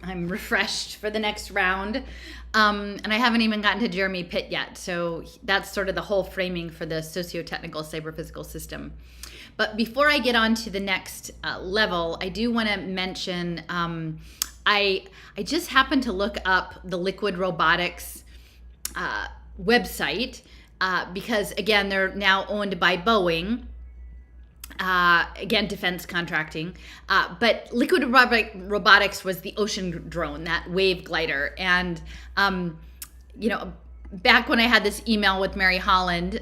I'm refreshed for the next round. And I haven't even gotten to Jeremy Pitt yet. So that's sort of the whole framing for the socio-technical cyber-physical system. But before I get on to the next level, I do want to mention, I just happened to look up the Liquid Robotics website because, again, they're now owned by Boeing. Again, defense contracting. But Liquid Robotics was the ocean drone, that wave glider. And, back when I had this email with Mary Holland,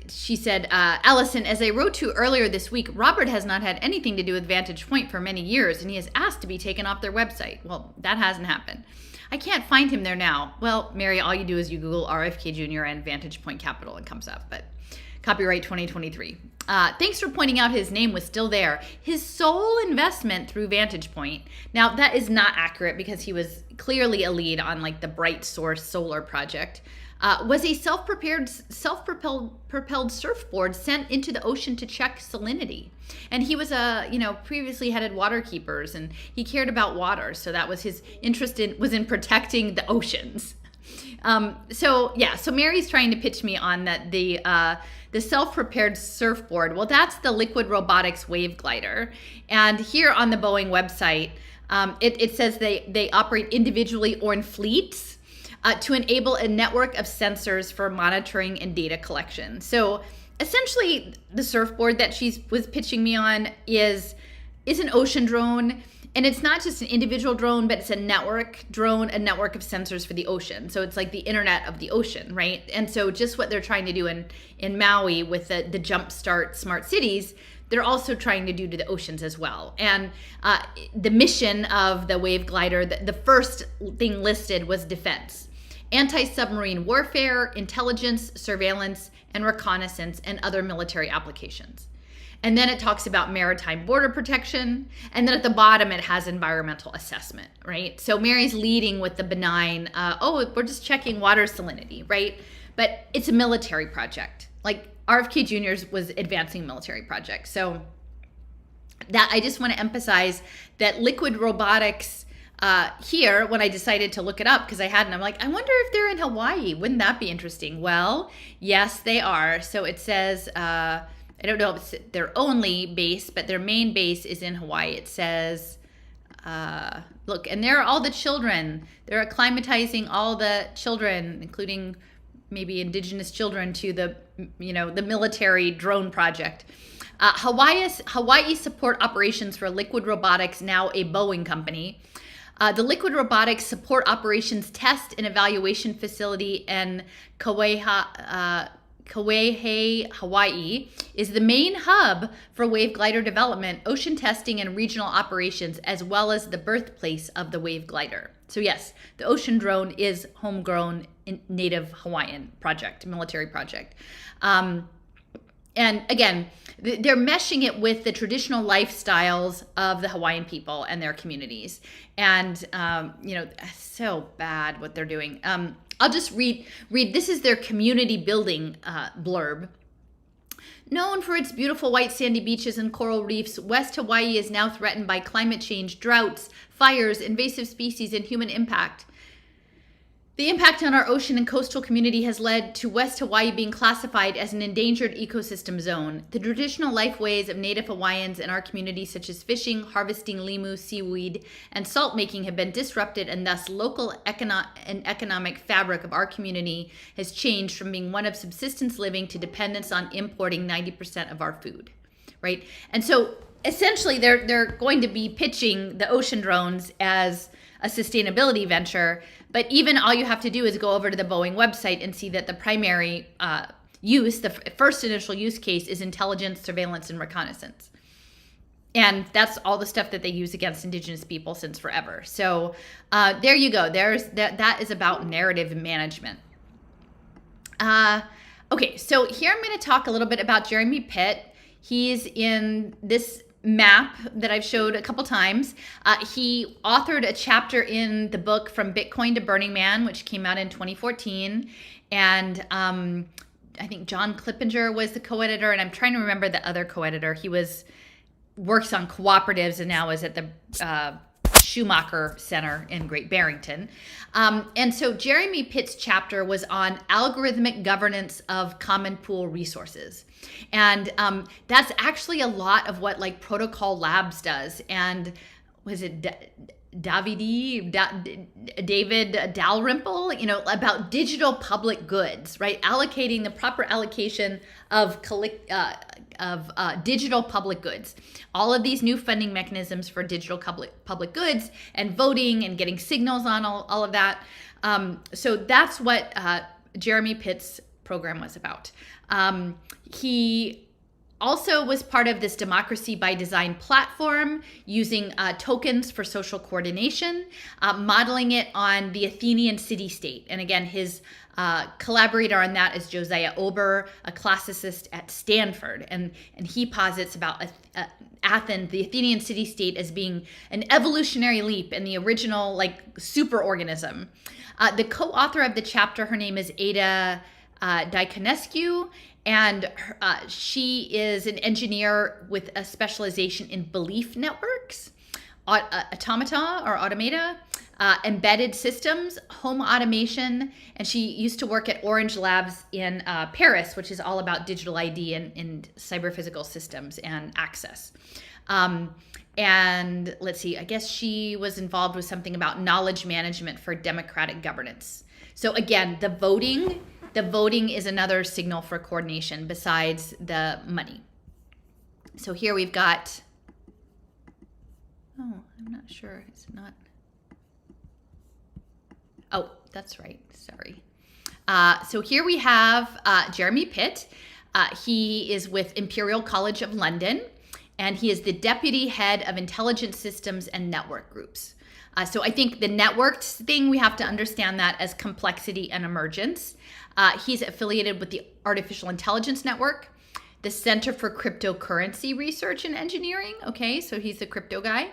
she said, Allison, as I wrote to you earlier this week, Robert has not had anything to do with Vantage Point for many years, and he has asked to be taken off their website. Well, that hasn't happened. I can't find him there now. Well, Mary, all you do is you Google RFK Jr. and Vantage Point Capital, and comes up. But copyright 2023. Thanks for pointing out his name was still there. His sole investment through Vantage Point. Now, that is not accurate because he was clearly a lead on like the Bright Source solar project. Was a self-propelled surfboard sent into the ocean to check salinity. And he was previously headed waterkeepers, and he cared about water. So that was his interest was in protecting the oceans. So Mary's trying to pitch me on that the self-prepared surfboard. Well, that's the Liquid Robotics wave glider. And here on the Boeing website, it says they operate individually or in fleets to enable a network of sensors for monitoring and data collection. So essentially, the surfboard that she was pitching me on is an ocean drone. And it's not just an individual drone, but it's a network drone, a network of sensors for the ocean. So it's like the internet of the ocean, right? And so just what they're trying to do in Maui with the JumpSMART smart cities, they're also trying to do to the oceans as well. And the mission of the wave glider, the first thing listed was defense. Anti-submarine warfare, intelligence, surveillance, and reconnaissance, and other military applications. And then it talks about maritime border protection. And then at the bottom, it has environmental assessment, right? So Mary's leading with the benign, we're just checking water salinity, right? But it's a military project. Like RFK Jr.'s was advancing military projects. So that I just want to emphasize that Liquid Robotics here, when I decided to look it up, because I hadn't, I'm like, I wonder if they're in Hawaii. Wouldn't that be interesting? Well, yes, they are. So it says, I don't know if it's their only base, but their main base is in Hawaii. It says, look, and there are all the children. They're acclimatizing all the children, including maybe indigenous children, to the military drone project. Hawaii support operations for Liquid Robotics, now a Boeing company. The Liquid Robotics support operations test and evaluation facility in Kauai, Hawaii, is the main hub for wave glider development, ocean testing, and regional operations, as well as the birthplace of the wave glider. So yes, the ocean drone is homegrown native Hawaiian project, military project. And again, they're meshing it with the traditional lifestyles of the Hawaiian people and their communities. And, so bad what they're doing. I'll just read. This is their community building blurb. Known for its beautiful white sandy beaches and coral reefs, West Hawaii is now threatened by climate change, droughts, fires, invasive species, and human impact. The impact on our ocean and coastal community has led to West Hawaii being classified as an endangered ecosystem zone. The traditional lifeways of Native Hawaiians in our community, such as fishing, harvesting limu, seaweed, and salt making, have been disrupted, and thus local economic fabric of our community has changed from being one of subsistence living to dependence on importing 90% of our food, right? And so essentially they're going to be pitching the ocean drones as a sustainability venture, but even all you have to do is go over to the Boeing website and see that the primary the first initial use case is intelligence, surveillance, and reconnaissance. And that's all the stuff that they use against indigenous people since forever. So there you go. That is about narrative management. Okay, so here I'm going to talk a little bit about Jeremy Pitt. He's in this map that I've showed a couple times. He authored a chapter in the book From Bitcoin to Burning Man, which came out in 2014. And I think John Clippinger was the co-editor, and I'm trying to remember the other co-editor. He works on cooperatives and now is at the Schumacher Center in Great Barrington. And so Jeremy Pitt's chapter was on algorithmic governance of common pool resources. And that's actually a lot of what like Protocol Labs does. And was it David Dalrymple, about digital public goods, right? Allocating the proper allocation of digital public goods. All of these new funding mechanisms for digital public goods and voting and getting signals on all of that. So that's what Jeremy Pitt's program was about. He also was part of this Democracy by Design platform using tokens for social coordination, modeling it on the Athenian city-state. And again, his collaborator on that is Josiah Ober, a classicist at Stanford. And he posits about Athens, the Athenian city-state, as being an evolutionary leap in the original superorganism. The co-author of the chapter, her name is Ada Diaconescu, and she is an engineer with a specialization in belief networks, automata, embedded systems, home automation, and she used to work at Orange Labs in Paris, which is all about digital ID and cyber-physical systems and access. And let's see, I guess she was involved with something about knowledge management for democratic governance. So again, the voting is another signal for coordination besides the money. So here we've got, I'm not sure, it's not. Oh, that's right, sorry. So here we have Jeremy Pitt. He is with Imperial College of London, and he is the deputy head of intelligence systems and network groups. So I think the networked thing, we have to understand that as complexity and emergence. He's affiliated with the Artificial Intelligence Network, the Center for Cryptocurrency Research and Engineering. Okay, so he's the crypto guy.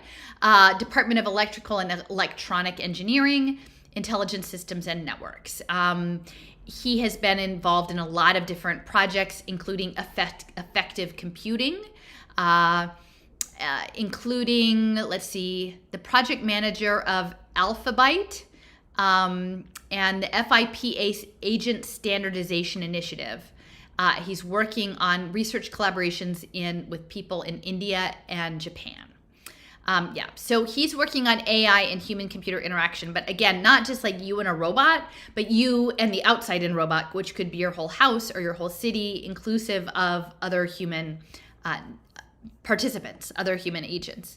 Department of Electrical and Electronic Engineering, Intelligence Systems and Networks. He has been involved in a lot of different projects, including effective computing, including, let's see, the project manager of AlphaByte, and the FIPA Agent Standardization Initiative. He's working on research collaborations with people in India and Japan. So he's working on AI and human-computer interaction, but again, not just like you and a robot, but you and the outside-in robot, which could be your whole house or your whole city, inclusive of other human participants, other human agents.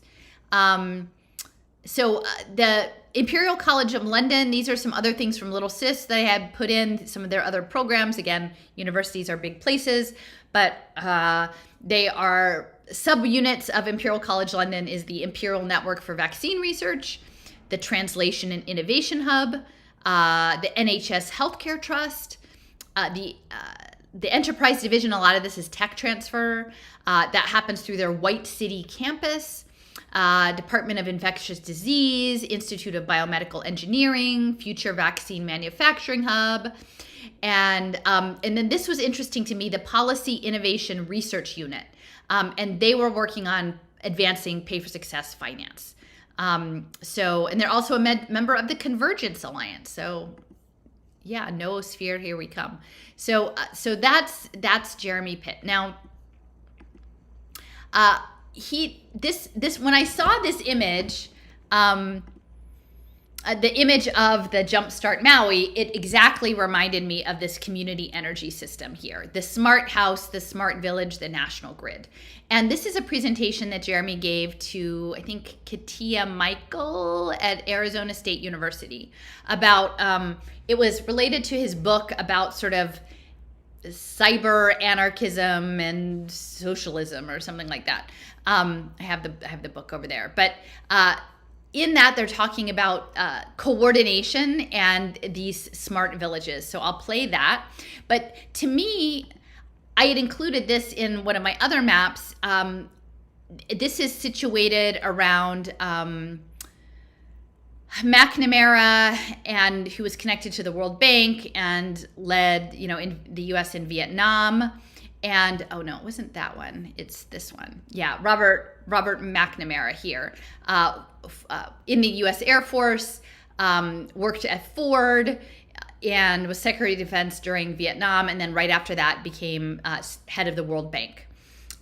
So the Imperial College of London, these are some other things from Little Sis they had put in, some of their other programs. Again, universities are big places, but they are subunits of Imperial College London is the Imperial Network for Vaccine Research, the Translation and Innovation Hub, the NHS Healthcare Trust, the Enterprise Division. A lot of this is tech transfer. That happens through their White City campus. Department of Infectious Disease, Institute of Biomedical Engineering, Future Vaccine Manufacturing Hub, and then this was interesting to me, the Policy Innovation Research Unit, and they were working on advancing pay for success finance. And they're also a member of the Convergence Alliance. So yeah, Noosphere, here we come. So that's Jeremy Pitt. Now, when I saw this image, the image of the JumpSMART Maui, it exactly reminded me of this community energy system here, the smart house, the smart village, the national grid. And this is a presentation that Jeremy gave to, I think, Katia Michael at Arizona State University about, it was related to his book about sort of cyber anarchism and socialism or something like that. I have the book over there, but in that they're talking about coordination and these smart villages. So I'll play that. But to me, I had included this in one of my other maps. This is situated around McNamara, and who was connected to the World Bank and led, in the U.S. and Vietnam. And oh no, it wasn't that one. It's this one. Yeah, Robert McNamara here, in the U.S. Air Force, worked at Ford, and was Secretary of Defense during Vietnam, and then right after that became head of the World Bank.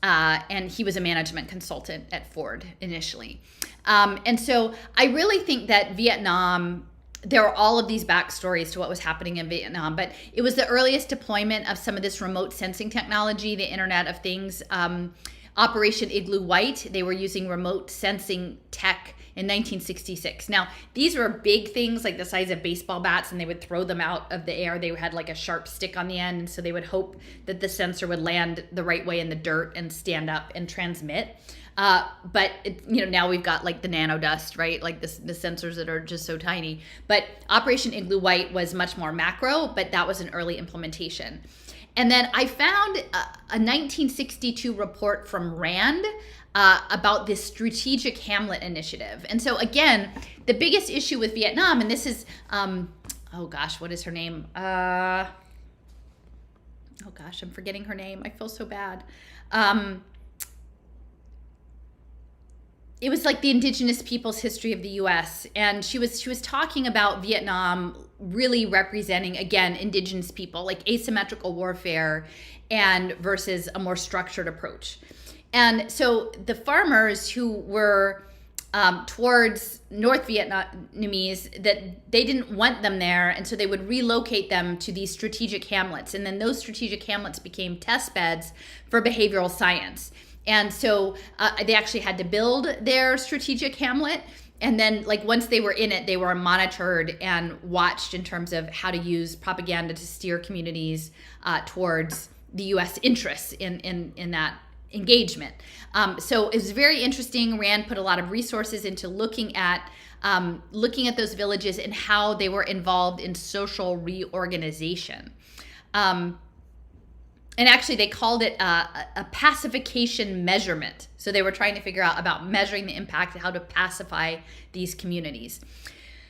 And he was a management consultant at Ford initially. And so I really think that Vietnam, there are all of these backstories to what was happening in Vietnam, but it was the earliest deployment of some of this remote sensing technology, the Internet of Things. Operation Igloo White, they were using remote sensing tech in 1966. Now, these were big things like the size of baseball bats, and they would throw them out of the air. They had like a sharp stick on the end, and so they would hope that the sensor would land the right way in the dirt and stand up and transmit. But now we've got like the nanodust, right? Like the sensors that are just so tiny. But Operation Igloo White was much more macro, but that was an early implementation. And then I found a 1962 report from RAND about this Strategic Hamlet Initiative. And so again, the biggest issue with Vietnam, and this is, oh gosh, what is her name? Oh gosh, I'm forgetting her name. I feel so bad. It was like the indigenous people's history of the U.S. And she was talking about Vietnam really representing, again, indigenous people, like asymmetrical warfare and versus a more structured approach. And so the farmers who were towards North Vietnamese, that they didn't want them there, and so they would relocate them to these strategic hamlets. And then those strategic hamlets became test beds for behavioral science. And so they actually had to build their strategic hamlet. And then like once they were in it, they were monitored and watched in terms of how to use propaganda to steer communities towards the U.S. interests in that engagement. So it was very interesting. Rand put a lot of resources into looking at those villages and how they were involved in social reorganization. And actually, they called it a pacification measurement. So they were trying to figure out about measuring the impact of how to pacify these communities.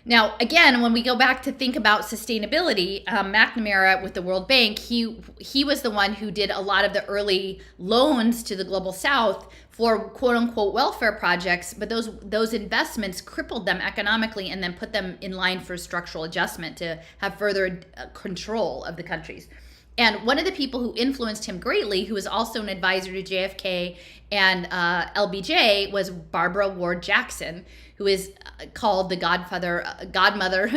Now, again, when we go back to think about sustainability, McNamara with the World Bank, he was the one who did a lot of the early loans to the Global South for quote unquote welfare projects, but those investments crippled them economically and then put them in line for structural adjustment to have further control of the countries. And one of the people who influenced him greatly, who was also an advisor to JFK and LBJ, was Barbara Ward Jackson, who is called the godmother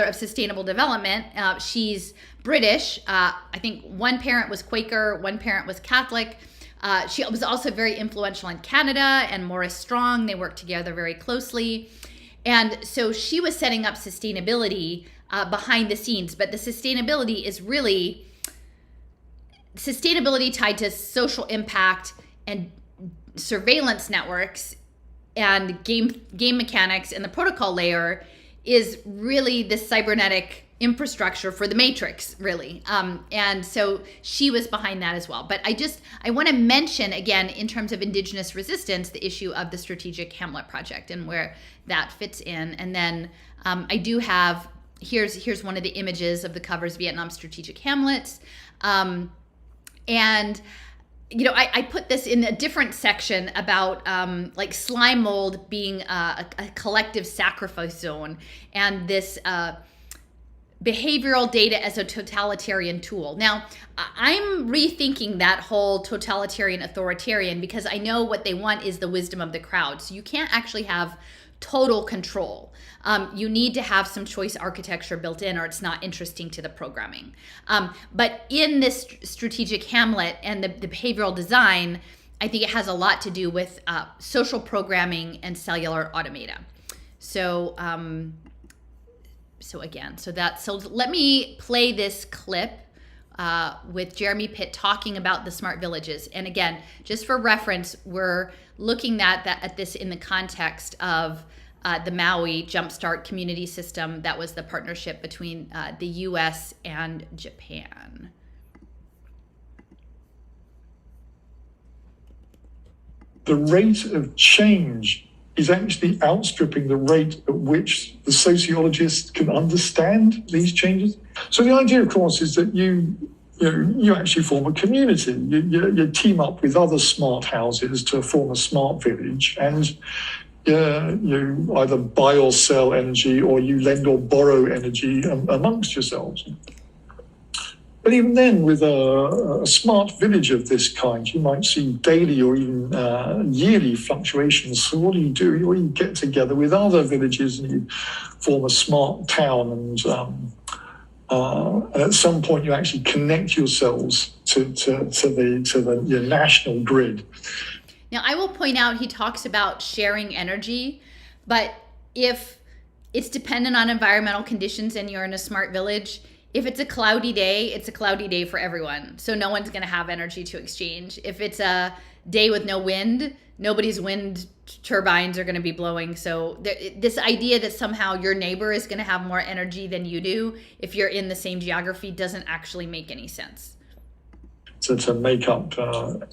of sustainable development. She's British. I think one parent was Quaker, one parent was Catholic. She was also very influential in Canada, and Maurice Strong. They worked together very closely. And so she was setting up sustainability behind the scenes, but the sustainability is really sustainability tied to social impact and surveillance networks and game mechanics, and the protocol layer is really the cybernetic infrastructure for the matrix, really. And so she was behind that as well. But I want to mention again, in terms of indigenous resistance, the issue of the Strategic Hamlet Project and where that fits in. And then I do have, here's one of the images of the covers, Vietnam Strategic Hamlets. And I put this in a different section about like slime mold being a collective sacrifice zone, and this behavioral data as a totalitarian tool. Now, I'm rethinking that whole totalitarian authoritarian, because I know what they want is the wisdom of the crowd. So you can't actually have total control. You need to have some choice architecture built in, or it's not interesting to the programming. But in this strategic hamlet and the behavioral design, I think it has a lot to do with social programming and cellular automata. So let me play this clip with Jeremy Pitt talking about the smart villages. And again, just for reference, we're looking at this in the context of the Maui JumpSMART community system. That was the partnership between the US and Japan. The rate of change is actually outstripping the rate at which the sociologists can understand these changes. So the idea, of course, is that you you actually form a community. You team up with other smart houses to form a smart village, and you either buy or sell energy, or you lend or borrow energy amongst yourselves. But even then, with a smart village of this kind, you might see daily or even yearly fluctuations. So what do? You get together with other villages and you form a smart town, and at some point you actually connect yourselves to your national grid. Now, I will point out he talks about sharing energy, but if it's dependent on environmental conditions and you're in a smart village, if it's a cloudy day, it's a cloudy day for everyone. So no one's going to have energy to exchange. If it's a day with no wind, nobody's wind turbines are going to be blowing. So this idea that somehow your neighbor is going to have more energy than you do if you're in the same geography doesn't actually make any sense. To make up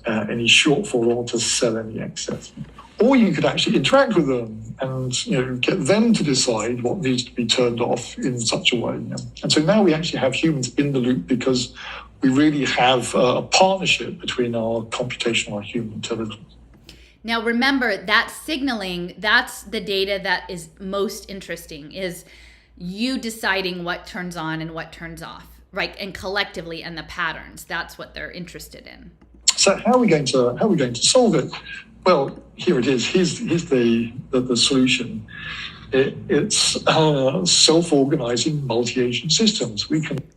any shortfall or to sell any excess. Or you could actually interact with them and get them to decide what needs to be turned off in such a way. And so now we actually have humans in the loop because we really have a partnership between our computational and human intelligence. Now remember, that signaling, that's the data that is most interesting, is you deciding what turns on and what turns off, right? And collectively, and the patterns, that's what they're interested in. So how are we going to solve it? Well, here it is. Here's the solution. It's self-organizing multi-agent systems.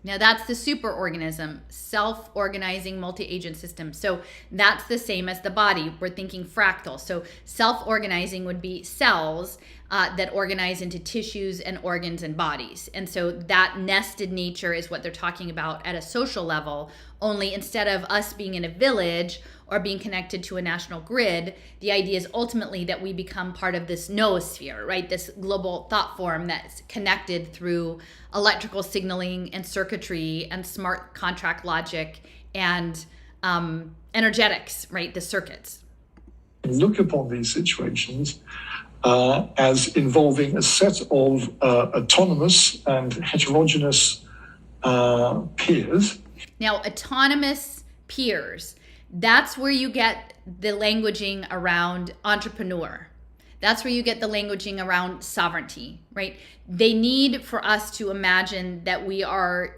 Now that's the superorganism, self-organizing multi-agent system. So that's the same as the body. We're thinking fractal. So self-organizing would be cells that organize into tissues and organs and bodies. And so that nested nature is what they're talking about at a social level, only instead of us being in a village or being connected to a national grid, the idea is ultimately that we become part of this noosphere, right? This global thought form that's connected through electrical signaling and circuitry and smart contract logic and energetics, right? The circuits. Look upon these situations as involving a set of autonomous and heterogeneous peers. Now, autonomous peers, that's where you get the languaging around entrepreneur. That's where you get the languaging around sovereignty, right? They need for us to imagine that we are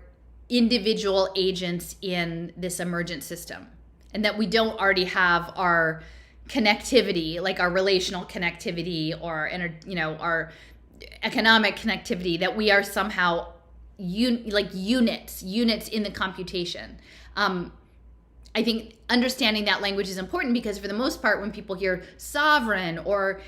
individual agents in this emergent system and that we don't already have our connectivity, like our relational connectivity or our economic connectivity, that we are somehow units in the computation. I think understanding that language is important because for the most part, when people hear sovereign or,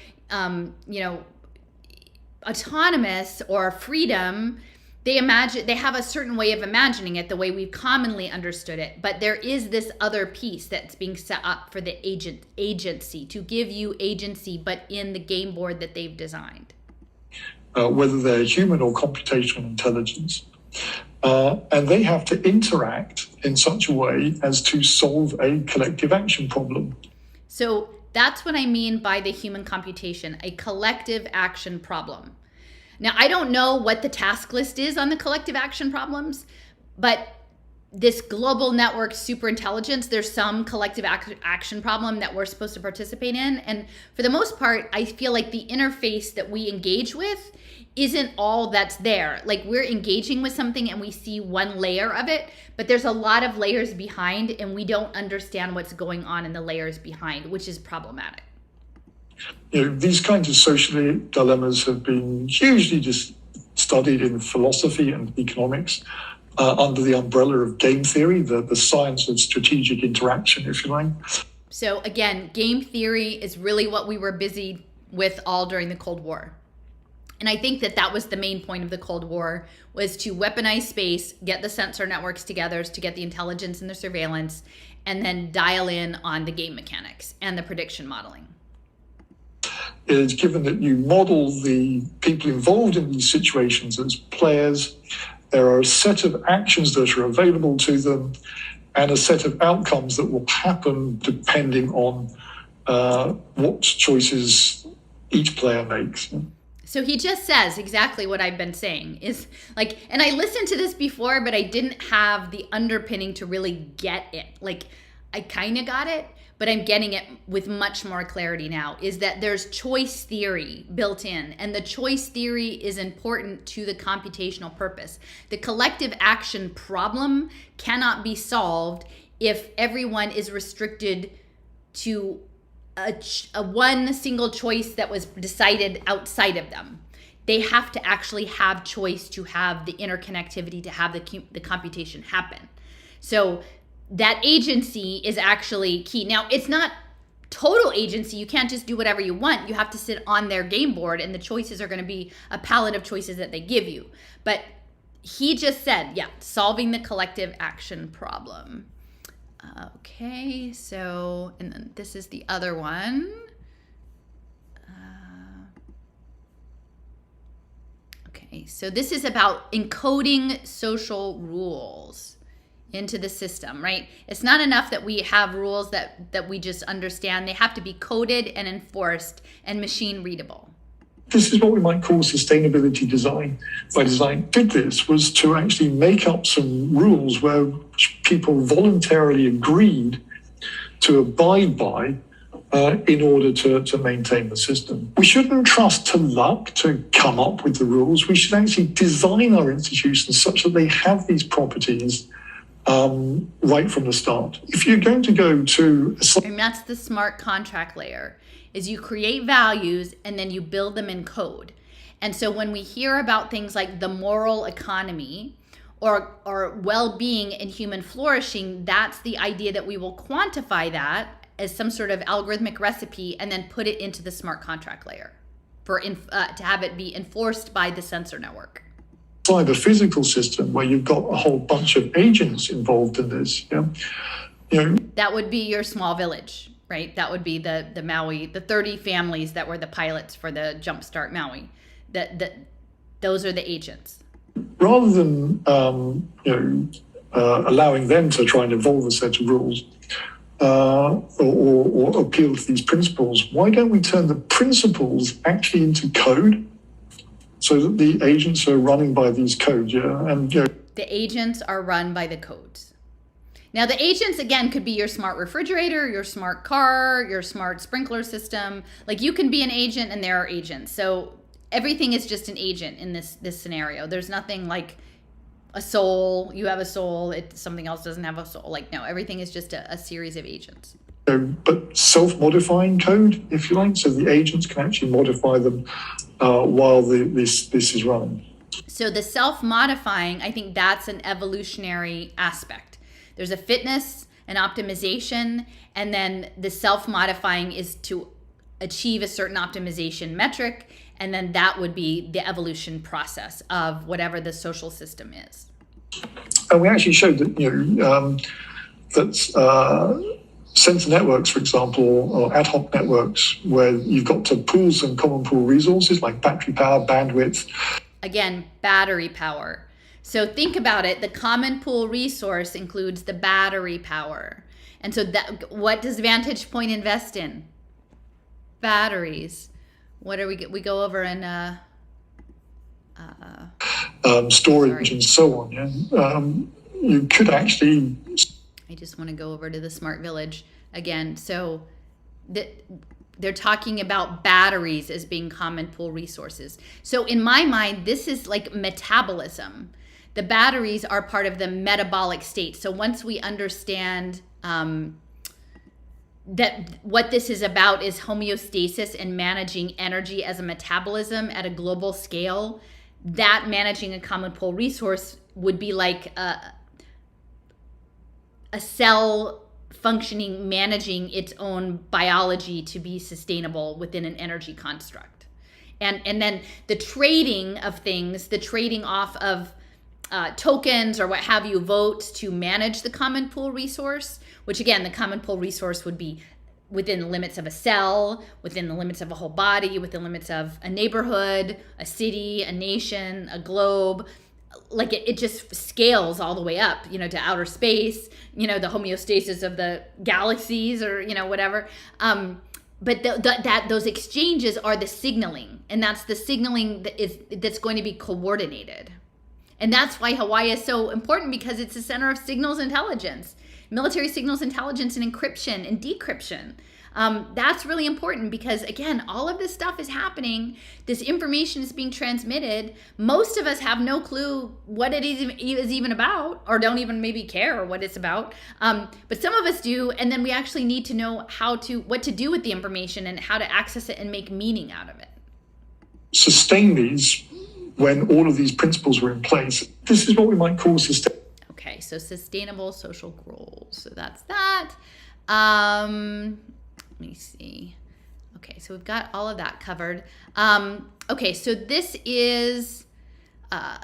autonomous or freedom, they have a certain way of imagining it, the way we've commonly understood it. But there is this other piece that's being set up for the agency, to give you agency, but in the game board that they've designed. Whether they're human or computational intelligence. And they have to interact in such a way as to solve a collective action problem. So that's what I mean by the human computation, a collective action problem. Now, I don't know what the task list is on the collective action problems, but this global network superintelligence, there's some collective action problem that we're supposed to participate in. And for the most part, I feel like the interface that we engage with isn't all that's there. Like, we're engaging with something and we see one layer of it, but there's a lot of layers behind and we don't understand what's going on in the layers behind, which is problematic. These kinds of social dilemmas have been hugely studied in philosophy and economics under the umbrella of game theory, the science of strategic interaction, if you like. So again, game theory is really what we were busy with all during the Cold War. And I think that was the main point of the Cold War, was to weaponize space, get the sensor networks together to get the intelligence and the surveillance, and then dial in on the game mechanics and the prediction modeling. It's given that you model the people involved in these situations as players, there are a set of actions that are available to them and a set of outcomes that will happen depending on what choices each player makes. So he just says exactly what I've been saying is like, and I listened to this before, but I didn't have the underpinning to really get it. Like, I kind of got it, but I'm getting it with much more clarity now, is that there's choice theory built in, and the choice theory is important to the computational purpose. The collective action problem cannot be solved if everyone is restricted to a one single choice that was decided outside of them. They have to actually have choice to have the interconnectivity, to have the computation happen. So that agency is actually key. Now, it's not total agency. You can't just do whatever you want. You have to sit on their game board, and the choices are going to be a palette of choices that they give you. But he just said, yeah, solving the collective action problem. Okay, so, and then this is the other one. Okay, so this is about encoding social rules into the system, right? It's not enough that we have rules that we just understand. They have to be coded and enforced and machine readable. This is what we might call sustainability design. By design did this was to actually make up some rules where people voluntarily agreed to abide by in order to maintain the system. We shouldn't trust to luck to come up with the rules. We should actually design our institutions such that they have these properties right from the start. If you're going to go to... And that's the smart contract layer, is you create values and then you build them in code. And so when we hear about things like the moral economy or well-being and human flourishing, that's the idea that we will quantify that as some sort of algorithmic recipe and then put it into the smart contract layer for to have it be enforced by the sensor network. Cyber physical system where you've got a whole bunch of agents involved in this. Yeah? You know, that would be your small village, right? That would be the Maui, the 30 families that were the pilots for the JumpSMART Maui. Those are the agents. Rather than allowing them to try and evolve a set of rules or appeal to these principles, why don't we turn the principles actually into code so that the agents are running by these codes? Yeah, and the agents are run by the codes. Now, the agents, again, could be your smart refrigerator, your smart car, your smart sprinkler system. Like, you can be an agent and there are agents. So everything is just an agent in this scenario. There's nothing like a soul. You have a soul. Something else doesn't have a soul. Like, no, everything is just a series of agents. But self-modifying code, if you like, so the agents can actually modify them while this is running. So the self-modifying, I think that's an evolutionary aspect. There's a fitness, an optimization, and then the self-modifying is to achieve a certain optimization metric, and then that would be the evolution process of whatever the social system is. And we actually showed that sensor networks, for example, or ad hoc networks, where you've got to pool some common pool resources like battery power, bandwidth. Again, battery power. So think about it. The common pool resource includes the battery power. And so what does Vantage Point invest in? Batteries. What are we go over in storage and so on. Yeah, you could actually. I just want to go over to the smart village again. So they're talking about batteries as being common pool resources. So in my mind, this is like metabolism. The batteries are part of the metabolic state. So once we understand that what this is about is homeostasis and managing energy as a metabolism at a global scale, that managing a common pool resource would be like a cell functioning, managing its own biology to be sustainable within an energy construct. And then the trading of things, the trading off of tokens or what have you, votes to manage the common pool resource, which again, the common pool resource would be within the limits of a cell, within the limits of a whole body, within the limits of a neighborhood, a city, a nation, a globe. Like it just scales all the way up, to outer space, the homeostasis of the galaxies or, whatever. but that those exchanges are the signaling, and that's the signaling that's going to be coordinated. And that's why Hawaii is so important, because it's a center of signals intelligence, military signals intelligence, and encryption and decryption. That's really important because, again, all of this stuff is happening. This information is being transmitted. Most of us have no clue what it is even about, or don't even maybe care what it's about. But some of us do, and then we actually need to know what to do with the information and how to access it and make meaning out of it. Sustain these when all of these principles were in place. This is what we might call sustainable. Okay, so sustainable social goals. So that's that. Let me see. Okay, so we've got all of that covered. Okay, so this is a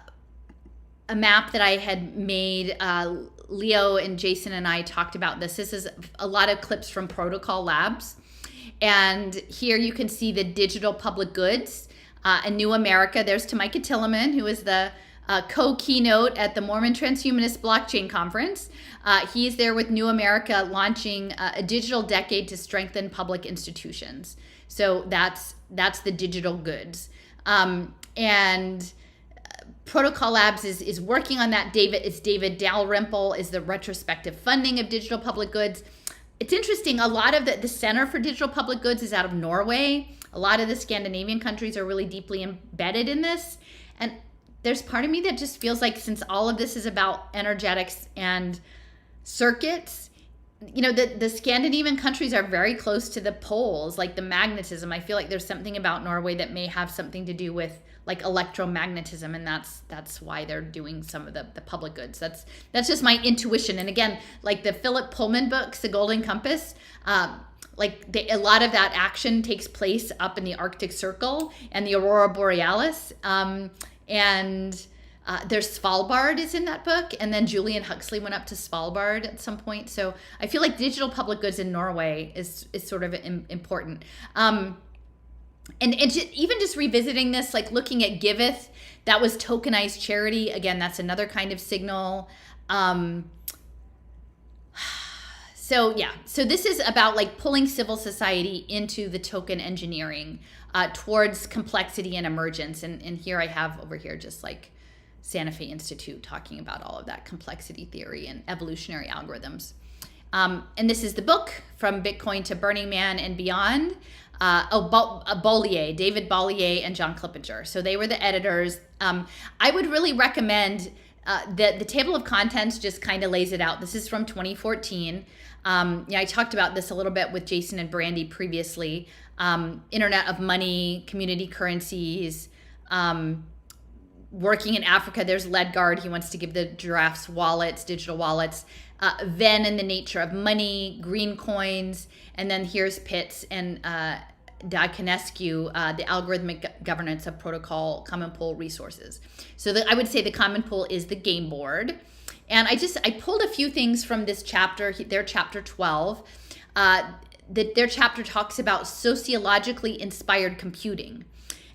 map that I had made. Leo and Jason and I talked about this. This is a lot of clips from Protocol Labs. And here you can see the digital public goods, a new America. There's Tamika Tilleman, who is the co-keynote at the Mormon Transhumanist Blockchain Conference. He's there with New America launching a digital decade to strengthen public institutions. So that's the digital goods. And Protocol Labs is working on that. David Dalrymple is the retrospective funding of digital public goods. It's interesting, a lot of the Center for Digital Public Goods is out of Norway. A lot of the Scandinavian countries are really deeply embedded in this. And there's part of me that just feels like, since all of this is about energetics and circuits, the Scandinavian countries are very close to the poles, like the magnetism. I feel like there's something about Norway that may have something to do with like electromagnetism, and that's why they're doing some of the public goods. That's just my intuition. And again, like the Philip Pullman books, The Golden Compass, a lot of that action takes place up in the Arctic Circle and the Aurora Borealis. And there's Svalbard is in that book. And then Julian Huxley went up to Svalbard at some point. So I feel like digital public goods in Norway is sort of important. And even just revisiting this, like looking at Giveth, that was tokenized charity. Again, that's another kind of signal. So this is about like pulling civil society into the token engineering towards complexity and emergence. And here I have over here just like Santa Fe Institute talking about all of that complexity theory and evolutionary algorithms. And this is the book, From Bitcoin to Burning Man and Beyond. David Bollier and John Clippinger. So they were the editors. I would really recommend the table of contents just kind of lays it out. This is from 2014. I talked about this a little bit with Jason and Brandy previously. Internet of Money, community currencies, working in Africa. There's Ledgard. He wants to give the giraffes wallets, digital wallets. Venn and the nature of money, green coins. And then here's Pitts and Diaconescu, the algorithmic governance of protocol common pool resources. So I would say the common pool is the game board. And I pulled a few things from this chapter, their chapter 12. Their chapter talks about sociologically inspired computing.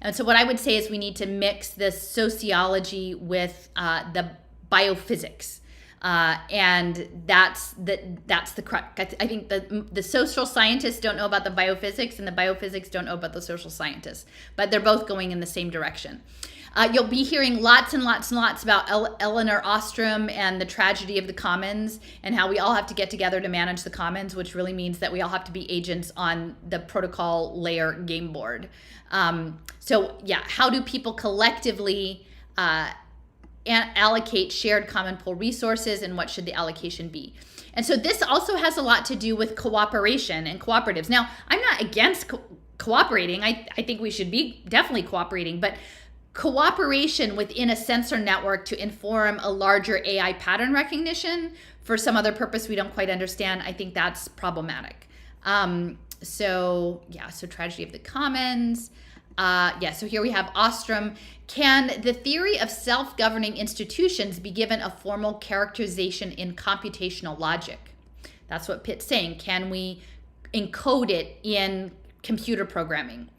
And so what I would say is we need to mix the sociology with the biophysics. And that's the crux. I think the social scientists don't know about the biophysics, and the biophysics don't know about the social scientists, but they're both going in the same direction. You'll be hearing lots and lots and lots about Elinor Ostrom and the tragedy of the commons, and how we all have to get together to manage the commons, which really means that we all have to be agents on the protocol layer game board. How do people collectively allocate shared common pool resources, and what should the allocation be? And so this also has a lot to do with cooperation and cooperatives. Now, I'm not against cooperating. I think we should be definitely cooperating, but cooperation within a sensor network to inform a larger AI pattern recognition for some other purpose we don't quite understand, I think that's problematic. So tragedy of the commons. So here we have Ostrom. Can the theory of self-governing institutions be given a formal characterization in computational logic? That's what Pitt's saying. Can we encode it in computer programming?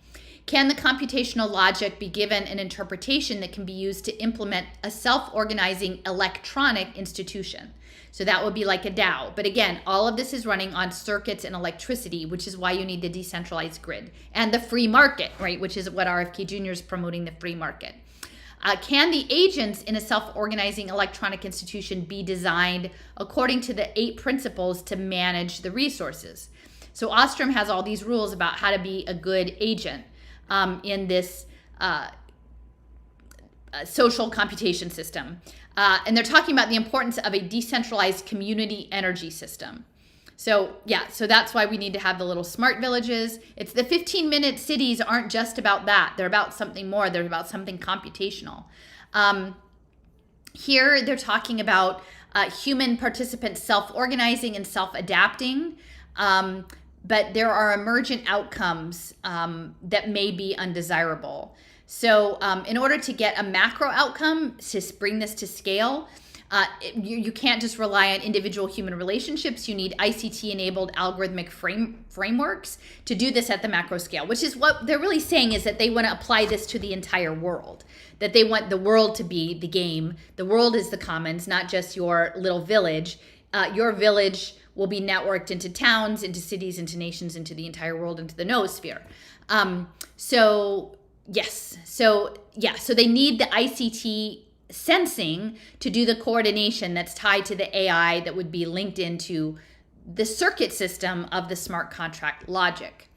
Can the computational logic be given an interpretation that can be used to implement a self-organizing electronic institution? So that would be like a DAO. But again, all of this is running on circuits and electricity, which is why you need the decentralized grid and the free market, right? Which is what RFK Jr. is promoting, the free market. Can the agents in a self-organizing electronic institution be designed according to the 8 principles to manage the resources? So Ostrom has all these rules about how to be a good agent in this social computation system. And they're talking about the importance of a decentralized community energy system. So yeah, so that's why we need to have the little smart villages. It's the 15-minute cities aren't just about that. They're about something more. They're about something computational. Here they're talking about human participants self-organizing and self-adapting. But there are emergent outcomes that may be undesirable. So in order to get a macro outcome, to bring this to scale, you can't just rely on individual human relationships. You need ICT-enabled algorithmic frameworks to do this at the macro scale, which is what they're really saying, is that they want to apply this to the entire world, that they want the world to be the game. The world is the commons, not just your little village. Your village will be networked into towns, into cities, into nations, into the entire world, into the noosphere. So they need the ICT sensing to do the coordination that's tied to the AI that would be linked into the circuit system of the smart contract logic.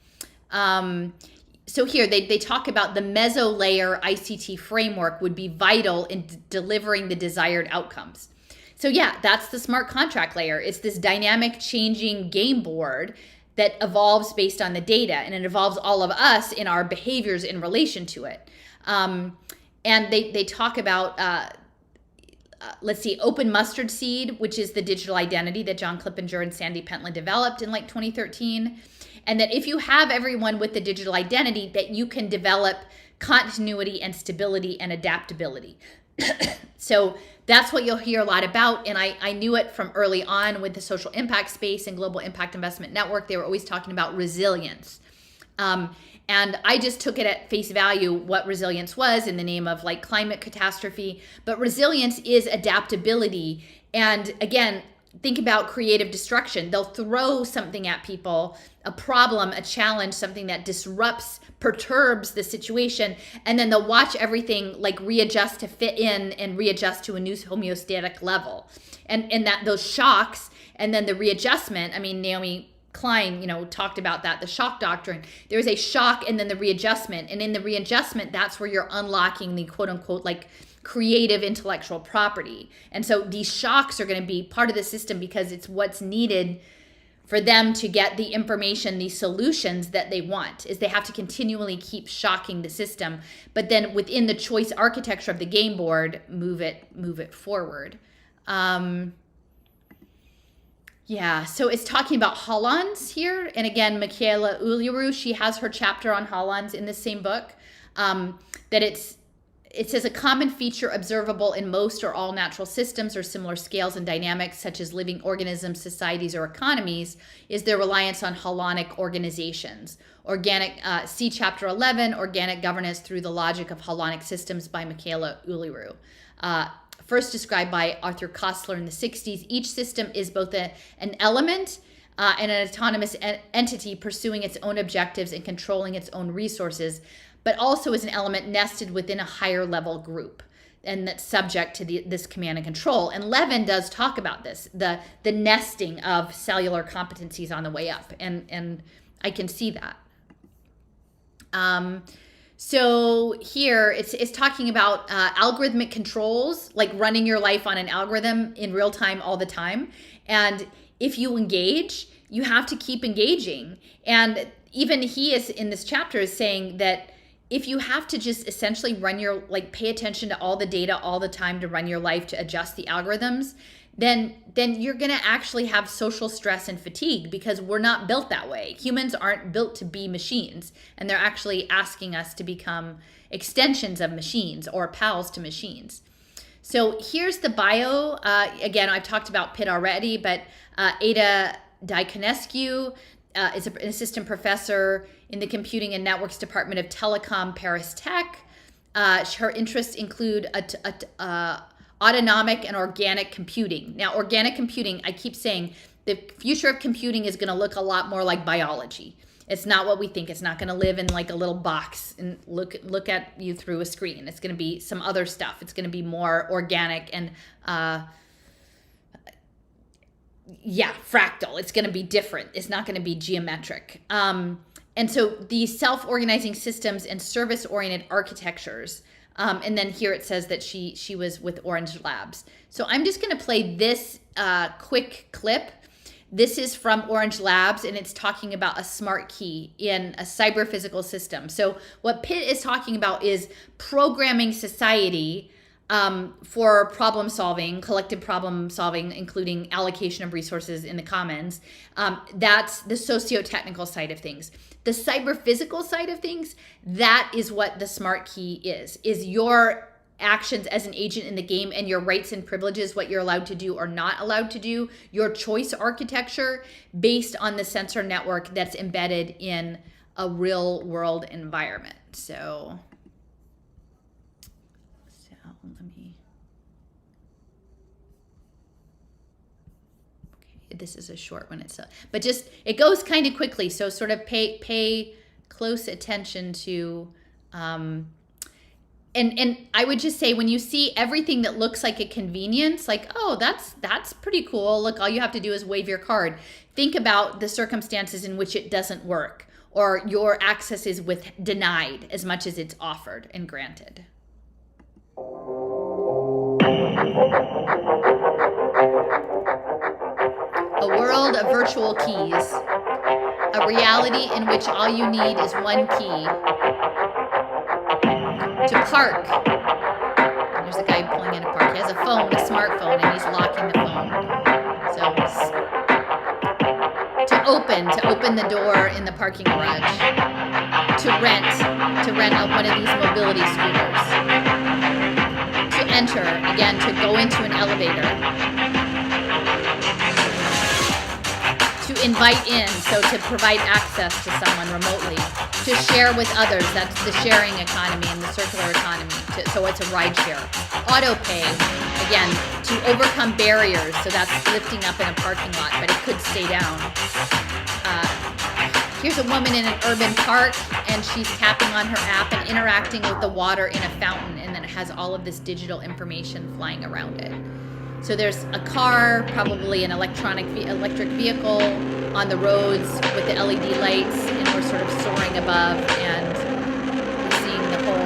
So here they talk about the meso layer ICT framework would be vital in delivering the desired outcomes. So yeah, that's the smart contract layer. It's this dynamic changing game board that evolves based on the data, and it evolves all of us in our behaviors in relation to it. And they talk about, open mustard seed, which is the digital identity that John Clippinger and Sandy Pentland developed in like 2013. And that if you have everyone with the digital identity, that you can develop continuity and stability and adaptability. So that's what you'll hear a lot about. And I knew it from early on with the social impact space and Global Impact Investment Network. They were always talking about resilience. And I just took it at face value what resilience was in the name of like climate catastrophe. But resilience is adaptability. And again, think about creative destruction. They'll throw something at people, a problem, a challenge, something that disrupts, perturbs the situation, and then they'll watch everything like readjust to fit in and readjust to a new homeostatic level. And that those shocks and then the readjustment, I mean, Naomi Klein, talked about that, the shock doctrine. There's a shock and then the readjustment. And in the readjustment, that's where you're unlocking the quote unquote like creative intellectual property. And so these shocks are going to be part of the system because it's what's needed for them to get the information, these solutions that they want, is they have to continually keep shocking the system. But then within the choice architecture of the game board, move it forward. So it's talking about holons here. And again, Michaela Uluru, she has her chapter on holons in this same book, that it says a common feature observable in most or all natural systems or similar scales and dynamics, such as living organisms, societies, or economies, is their reliance on holonic organizations. See chapter 11, Organic Governance Through the Logic of Holonic Systems by Michaela Uluru. First described by Arthur Koestler in the 60s, each system is both an element and an autonomous entity pursuing its own objectives and controlling its own resources, but also is an element nested within a higher level group and that's subject to this command and control. And Levin does talk about this, the nesting of cellular competencies on the way up. And I can see that. So here it's talking about algorithmic controls, like running your life on an algorithm in real time all the time. And if you engage, you have to keep engaging. And even he is in this chapter is saying that if you have to just essentially pay attention to all the data all the time to run your life, to adjust the algorithms, then you're going to actually have social stress and fatigue, because we're not built that way. Humans aren't built to be machines, and they're actually asking us to become extensions of machines or pals to machines. So here's the bio. Again, I've talked about Pitt already, but Ada Diaconescu is an assistant professor in the Computing and Networks Department of Telecom Paris Tech. Her interests include autonomic and organic computing. Now, organic computing, I keep saying, the future of computing is going to look a lot more like biology. It's not what we think. It's not going to live in like a little box and look at you through a screen. It's going to be some other stuff. It's going to be more organic and fractal. It's going to be different. It's not going to be geometric. And so these self-organizing systems and service-oriented architectures. And then here it says that she was with Orange Labs. So I'm just going to play this quick clip. This is from Orange Labs, and it's talking about a smart key in a cyber physical system. So what Pitt is talking about is programming society for problem solving, collective problem solving, including allocation of resources in the commons. That's the socio-technical side of things. The cyber physical side of things, that is what the smart key is your actions as an agent in the game and your rights and privileges, what you're allowed to do or not allowed to do, your choice architecture based on the sensor network that's embedded in a real world environment. So let me, okay, this is a short one, but just, it goes kind of quickly. So sort of pay close attention to, and I would just say, when you see everything that looks like a convenience, like, oh, that's pretty cool. Look, all you have to do is wave your card. Think about the circumstances in which it doesn't work, or your access is denied as much as it's offered and granted. A world of virtual keys. A reality in which all you need is one key. To park. There's a guy pulling in a park. He has a phone, a smartphone, and he's locking the phone. So to open the door in the parking garage. To rent one of these mobility scooters. To enter, again, to go into an elevator. To invite in, so to provide access to someone remotely. To share with others, that's the sharing economy and the circular economy. So it's a ride share. Auto pay, again, to overcome barriers. So that's lifting up in a parking lot, but it could stay down. Here's a woman in an urban park, and she's tapping on her app and interacting with the water in a fountain, and then it has all of this digital information flying around it. So there's a car, probably an electric vehicle on the roads with the LED lights, and we're sort of soaring above, and we're seeing the whole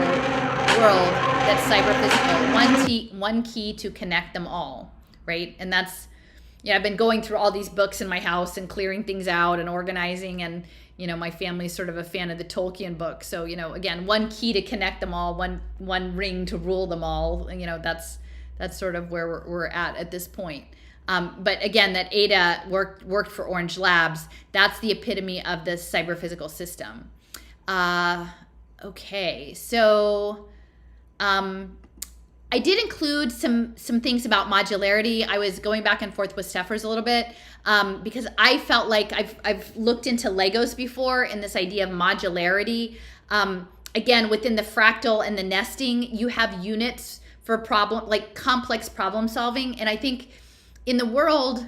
world that's cyber physical. One key to connect them all, right? And that's, I've been going through all these books in my house and clearing things out and organizing, and my family's sort of a fan of the Tolkien books. So again, one key to connect them all, one ring to rule them all. That's sort of where we're at this point. But again, that Ada worked for Orange Labs. That's the epitome of this cyber physical system. Okay, so I did include some things about modularity. I was going back and forth with Steffers a little bit because I felt like I've looked into Legos before, and this idea of modularity. Again, within the fractal and the nesting, you have units for complex problem solving. And I think in the world,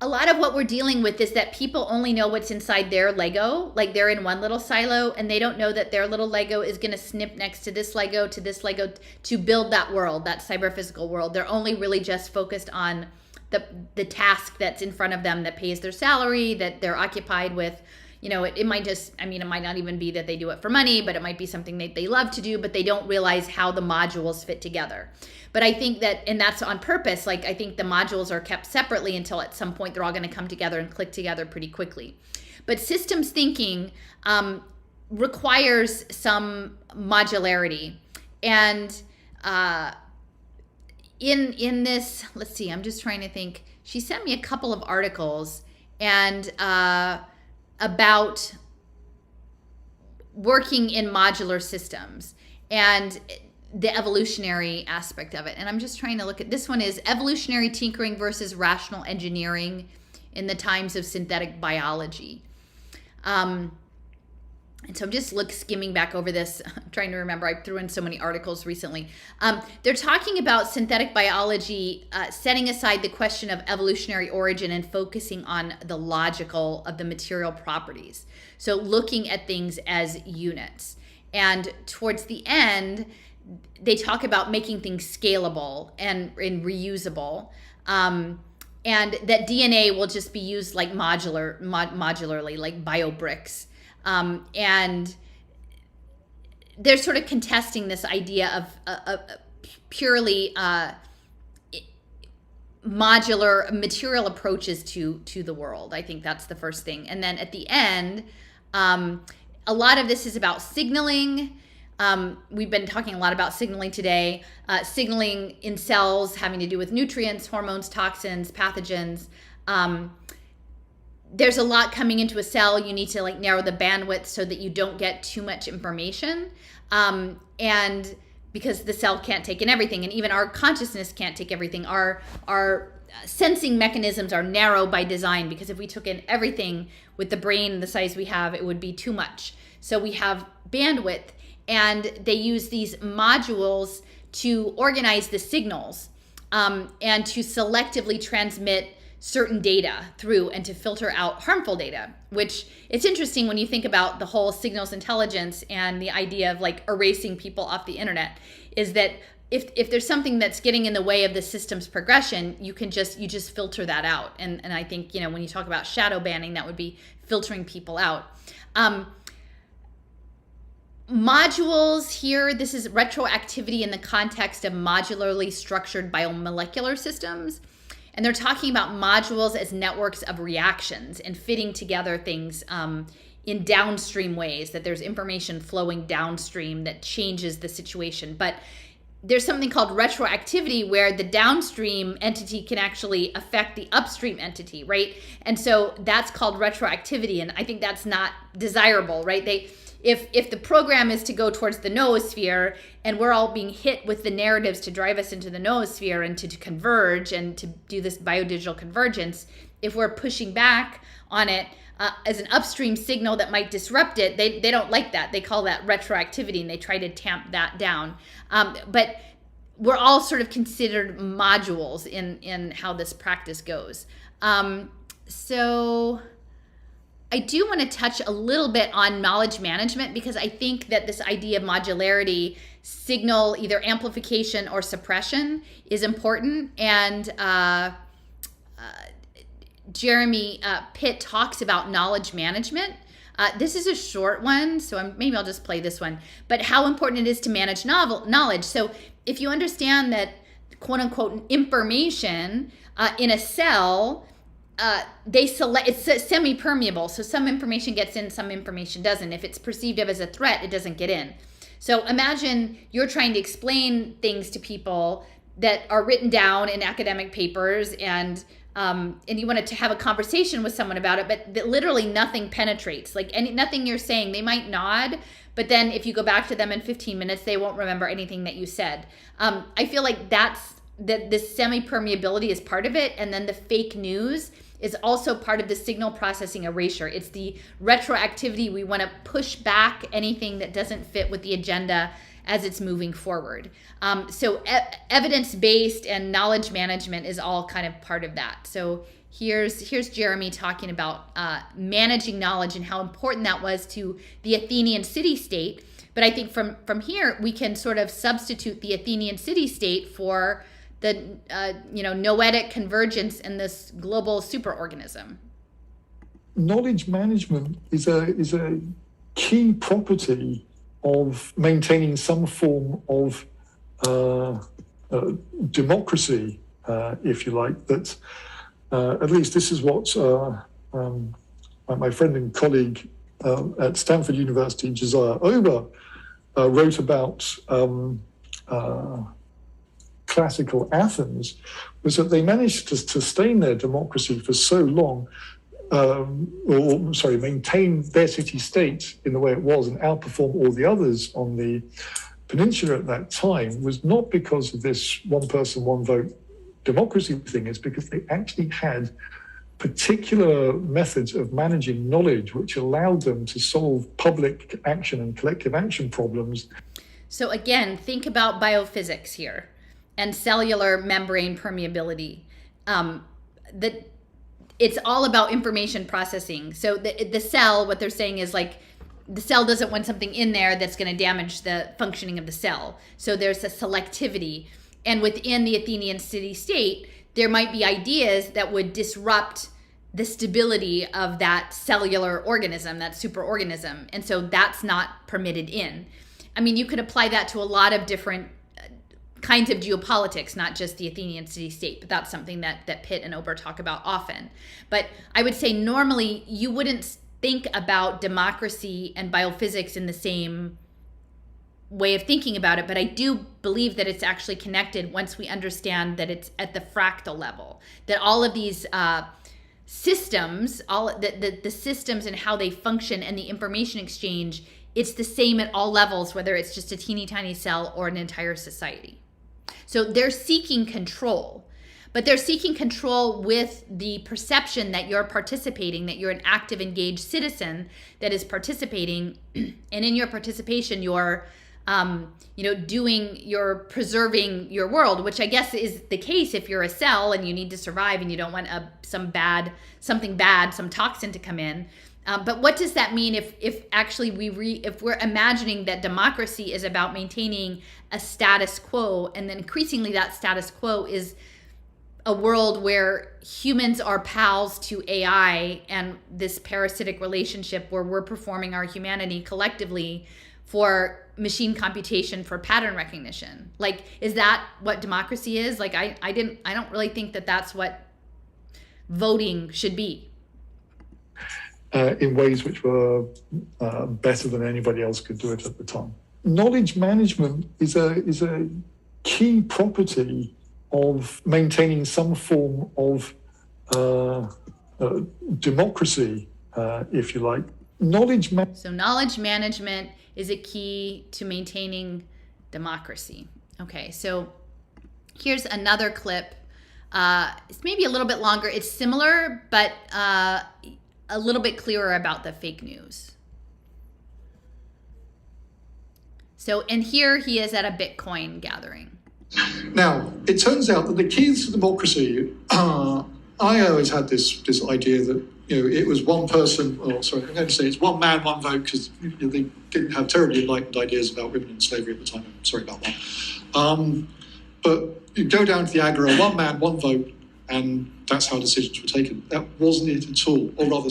a lot of what we're dealing with is that people only know what's inside their Lego. Like, they're in one little silo, and they don't know that their little Lego is going to snip next to this Lego to build that world, that cyber physical world. They're only really just focused on the task that's in front of them that pays their salary, that they're occupied with. It might it might not even be that they do it for money, but it might be something that they love to do, but they don't realize how the modules fit together. But I think that, and that's on purpose, I think the modules are kept separately until at some point they're all going to come together and click together pretty quickly. But systems thinking requires some modularity. And in this, let's see, I'm just trying to think. She sent me a couple of articles and about working in modular systems and the evolutionary aspect of it. And I'm just trying to look at, this one is evolutionary tinkering versus rational engineering in the times of synthetic biology. And so I'm just skimming back over this, I'm trying to remember. I threw in so many articles recently. They're talking about synthetic biology, setting aside the question of evolutionary origin and focusing on the logical of the material properties. So looking at things as units. And towards the end, they talk about making things scalable and reusable. And that DNA will just be used like modularly, like biobricks. And they're sort of contesting this idea of purely modular material approaches to the world. I think that's the first thing. And then at the end, a lot of this is about signaling. We've been talking a lot about signaling today. Signaling in cells having to do with nutrients, hormones, toxins, pathogens. There's a lot coming into a cell. You need to narrow the bandwidth so that you don't get too much information. And because the cell can't take in everything, and even our consciousness can't take everything. Our sensing mechanisms are narrow by design, because if we took in everything with the brain the size we have, it would be too much. So we have bandwidth, and they use these modules to organize the signals and to selectively transmit certain data through and to filter out harmful data, which it's interesting when you think about the whole signals intelligence and the idea of erasing people off the internet, is that if there's something that's getting in the way of the system's progression, you just filter that out. And I think, when you talk about shadow banning, that would be filtering people out. Modules here, this is retroactivity in the context of modularly structured biomolecular systems. And they're talking about modules as networks of reactions and fitting together things in downstream ways, that there's information flowing downstream that changes the situation. But there's something called retroactivity where the downstream entity can actually affect the upstream entity, right? And so that's called retroactivity. And I think that's not desirable, right? If the program is to go towards the noosphere, and we're all being hit with the narratives to drive us into the noosphere and to converge and to do this biodigital convergence, if we're pushing back on it as an upstream signal that might disrupt it, they don't like that. They call that retroactivity, and they try to tamp that down. But we're all sort of considered modules in how this practice goes. So I do want to touch a little bit on knowledge management, because I think that this idea of modularity, signal either amplification or suppression, is important. And Jeremy Pitt talks about knowledge management. This is a short one, so maybe I'll just play this one. But how important it is to manage knowledge. So if you understand that, quote unquote, information in a cell, it's semi-permeable. So some information gets in, some information doesn't. If it's perceived of as a threat, it doesn't get in. So imagine you're trying to explain things to people that are written down in academic papers, and you wanted to have a conversation with someone about it, but literally nothing penetrates. Nothing you're saying, they might nod, but then if you go back to them in 15 minutes, they won't remember anything that you said. I feel like this semi-permeability is part of it, and then the fake news is also part of the signal processing erasure. It's the retroactivity. We want to push back anything that doesn't fit with the agenda as it's moving forward. So evidence-based and knowledge management is all kind of part of that. So here's Jeremy talking about managing knowledge and how important that was to the Athenian city-state. But I think from here, we can sort of substitute the Athenian city-state for the noetic convergence in this global superorganism. Knowledge management is a key property of maintaining some form of democracy, if you like. That at least this is what my friend and colleague at Stanford University, Josiah Ober, wrote about classical Athens, was that they managed to sustain their democracy for so long, maintain their city-state in the way it was and outperform all the others on the peninsula at that time, was not because of this one person, one vote democracy thing. It's because they actually had particular methods of managing knowledge which allowed them to solve public action and collective action problems. So again, think about biophysics here and cellular membrane permeability. It's all about information processing. So the cell, what they're saying is like, the cell doesn't want something in there that's going to damage the functioning of the cell. So there's a selectivity. And within the Athenian city-state, there might be ideas that would disrupt the stability of that cellular organism, that superorganism. And so that's not permitted in. I mean, you could apply that to a lot of different kinds of geopolitics, not just the Athenian city-state, but that's something that Pitt and Ober talk about often. But I would say normally you wouldn't think about democracy and biophysics in the same way of thinking about it, but I do believe that it's actually connected once we understand that it's at the fractal level, that all of these systems, all the systems and how they function and the information exchange, it's the same at all levels, whether it's just a teeny tiny cell or an entire society. So they're seeking control, but they're seeking control with the perception that you're participating, that you're an active, engaged citizen that is participating, and in your participation, you're you're preserving your world, which I guess is the case if you're a cell and you need to survive and you don't want some toxin to come in. But what does that mean if actually if we're imagining that democracy is about maintaining a status quo, and then increasingly that status quo is a world where humans are pals to AI and this parasitic relationship where we're performing our humanity collectively for machine computation for pattern recognition? Like, is that what democracy is? Like, I don't really think that that's what voting should be. In ways which were better than anybody else could do it at the time. Knowledge management is a key property of maintaining some form of democracy, if you like. So knowledge management is a key to maintaining democracy. Okay, so here's another clip. It's maybe a little bit longer. It's similar, but a little bit clearer about the fake news. So, and here he is at a Bitcoin gathering. Now, it turns out that the keys to democracy, I always had this idea that, it was one person, I'm going to say it's one man, one vote, because they didn't have terribly enlightened ideas about women and slavery at the time. I'm sorry about that. But you go down to the agora, one man, one vote, and that's how decisions were taken. That wasn't it at all. Or rather,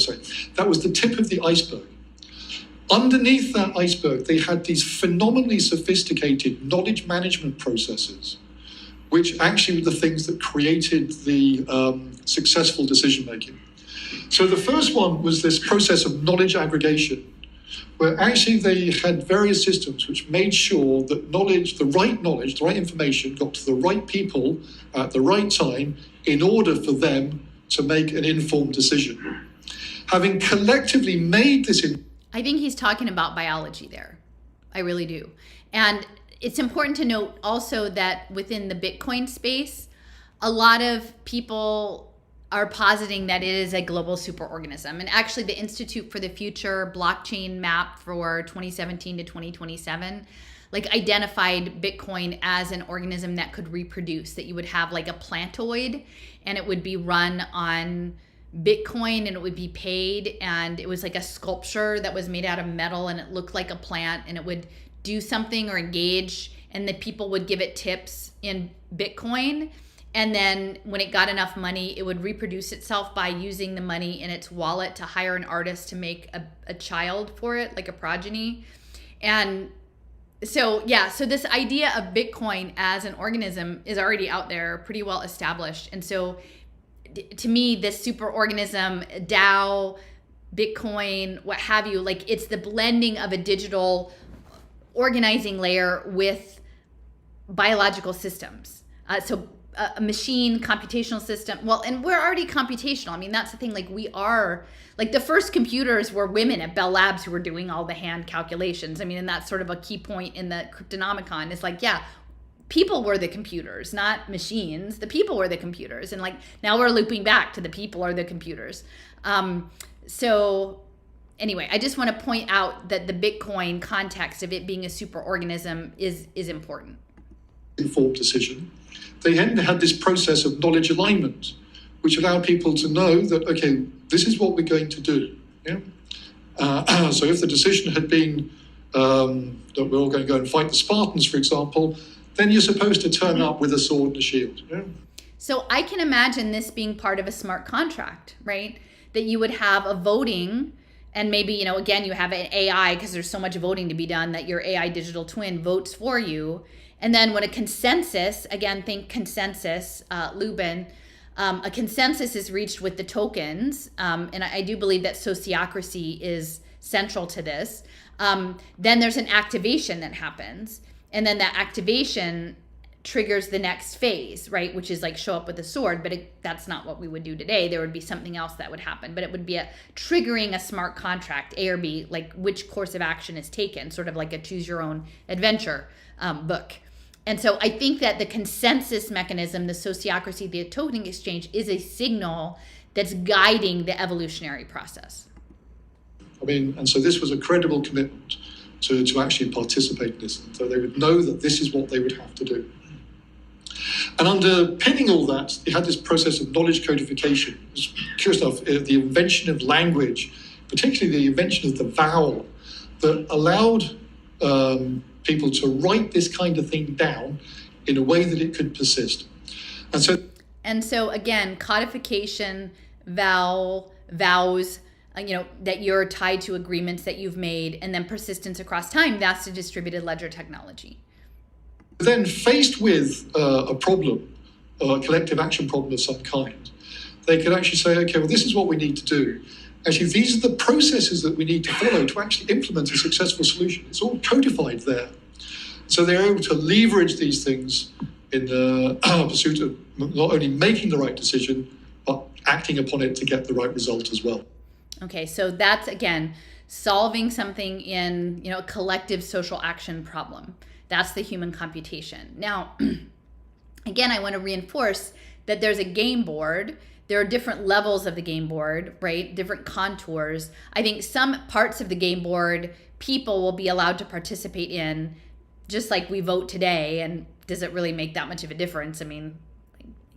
that was the tip of the iceberg. Underneath that iceberg, they had these phenomenally sophisticated knowledge management processes, which actually were the things that created the successful decision-making. So the first one was this process of knowledge aggregation, where actually they had various systems which made sure that the right information got to the right people at the right time in order for them to make an informed decision. Having collectively made this... I think he's talking about biology there. I really do. And it's important to note also that within the Bitcoin space, a lot of people are positing that it is a global superorganism. And actually the Institute for the Future blockchain map for 2017 to 2027 identified Bitcoin as an organism that could reproduce, that you would have like a plantoid and it would be run on Bitcoin and it would be paid, and it was like a sculpture that was made out of metal and it looked like a plant, and it would do something or engage, and the people would give it tips in Bitcoin. And then when it got enough money, it would reproduce itself by using the money in its wallet to hire an artist to make a child for it, like a progeny. And so, so this idea of Bitcoin as an organism is already out there, pretty well established. And so to me, this superorganism, DAO, Bitcoin, what have you, it's the blending of a digital organizing layer with biological systems. So a machine computational system. Well, and we're already computational. I mean, that's the thing. We are, the first computers were women at Bell Labs who were doing all the hand calculations. I mean, and that's sort of a key point in the Cryptonomicon. It's people were the computers, not machines. The people were the computers. And like now we're looping back to the people are the computers. So anyway, I just want to point out that the Bitcoin context of it being a superorganism is important. Informed decision. They had this process of knowledge alignment, which allowed people to know that, okay, this is what we're going to do. Yeah? So if the decision had been that we're all going to go and fight the Spartans, for example, then you're supposed to turn up with a sword and a shield. Yeah? So I can imagine this being part of a smart contract, right? That you would have a voting, and maybe, you know, again, you have an AI because there's so much voting to be done that your AI digital twin votes for you. And then when a consensus, again, think consensus, Lubin, a consensus is reached with the tokens, and I do believe that sociocracy is central to this, then there's an activation that happens. And then that activation triggers the next phase, right? Which is like show up with a sword, but that's not what we would do today. There would be something else that would happen, but it would be triggering a smart contract, A or B, like which course of action is taken, sort of like a choose your own adventure book. And so I think that the consensus mechanism, the sociocracy, the token exchange is a signal that's guiding the evolutionary process. I mean, and so this was a credible commitment to actually participate in this. So they would know that this is what they would have to do. And underpinning all that, you had this process of knowledge codification. It was curious enough, the invention of language, particularly the invention of the vowel, that allowed people to write this kind of thing down in a way that it could persist. And so again, codification, vows, you know, that you're tied to agreements that you've made, and then persistence across time, that's the distributed ledger technology. Then faced with a problem, a collective action problem of some kind, they could actually say, okay, well, this is what we need to do. Actually, these are the processes that we need to follow to actually implement a successful solution. It's all codified there. So they're able to leverage these things in the pursuit of not only making the right decision, but acting upon it to get the right result as well. Okay, so that's, again, solving something in, you know, a collective social action problem. That's the human computation. Now, again, I want to reinforce that there's a game board. There are different levels of the game board, right? Different contours. I think some parts of the game board people will be allowed to participate in, just like we vote today. And does it really make that much of a difference? I mean,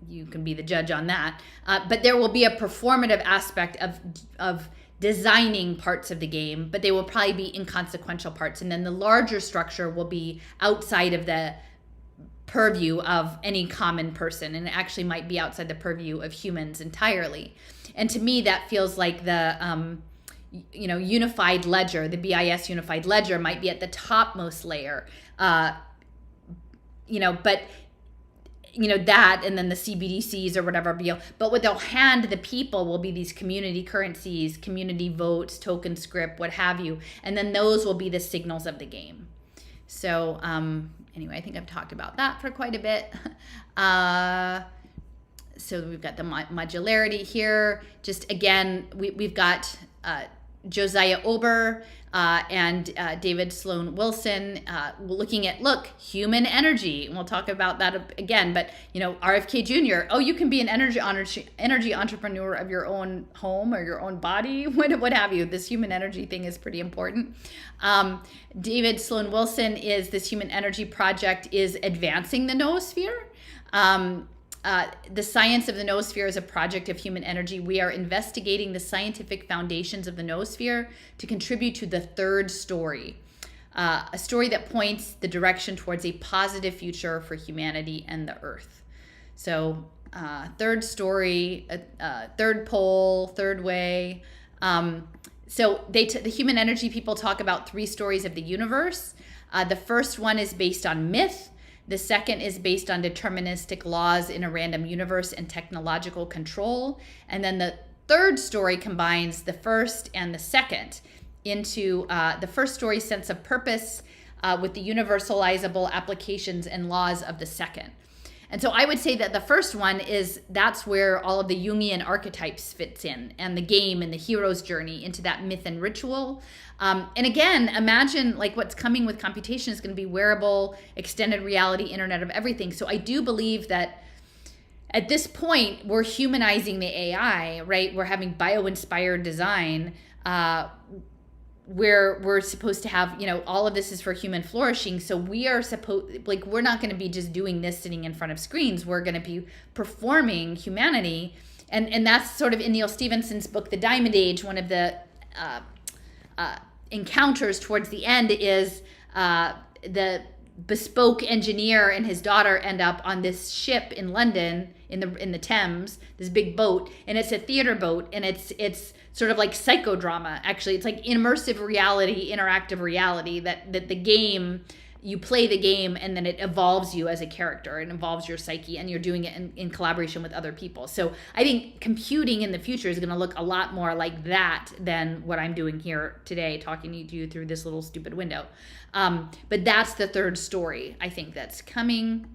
you can be the judge on that. But there will be a performative aspect of designing parts of the game, but they will probably be inconsequential parts. And then the larger structure will be outside of the purview of any common person, and it actually might be outside the purview of humans entirely. And to me, that feels like the unified ledger, the BIS unified ledger might be at the topmost layer, but that, and then the CBDCs or whatever, but what they'll hand the people will be these community currencies, community votes, token script, what have you, and then those will be the signals of the game. So anyway, I think I've talked about that for quite a bit. So we've got the modularity here. Just again, we've got Josiah Ober and David Sloan Wilson looking at, human energy. And we'll talk about that again. But, RFK Jr., you can be an energy entrepreneur of your own home or your own body, what have you. This human energy thing is pretty important. David Sloan Wilson is this human energy project is advancing the noosphere. The science of the noosphere is a project of human energy. We are investigating the scientific foundations of the noosphere to contribute to the third story, a story that points the direction towards a positive future for humanity and the earth. So third story, third pole, third way. So the human energy people talk about three stories of the universe. The first one is based on myth. The second is based on deterministic laws in a random universe and technological control. And then the third story combines the first and the second into the first story's sense of purpose with the universalizable applications and laws of the second. And so I would say that the first one is that's where all of the Jungian archetypes fits in, and the game and the hero's journey into that myth and ritual. And again, imagine like what's coming with computation is going to be wearable, extended reality, Internet of Everything. So I do believe that at this point, we're humanizing the AI, right? We're having bio-inspired design, where we're supposed to have, all of this is for human flourishing. So we are we're not going to be just doing this sitting in front of screens. We're going to be performing humanity. And that's sort of in Neil Stephenson's book, The Diamond Age. One of the encounters towards the end is the bespoke engineer and his daughter end up on this ship in London in the Thames, this big boat, and it's a theater boat, and it's sort of like psychodrama. Actually, it's like immersive reality, interactive reality, that the game, you play the game and then it evolves you as a character, it involves your psyche, and you're doing it in collaboration with other people. So I think computing in the future is going to look a lot more like that than what I'm doing here today, talking to you through this little stupid window. But that's the third story, I think, that's coming.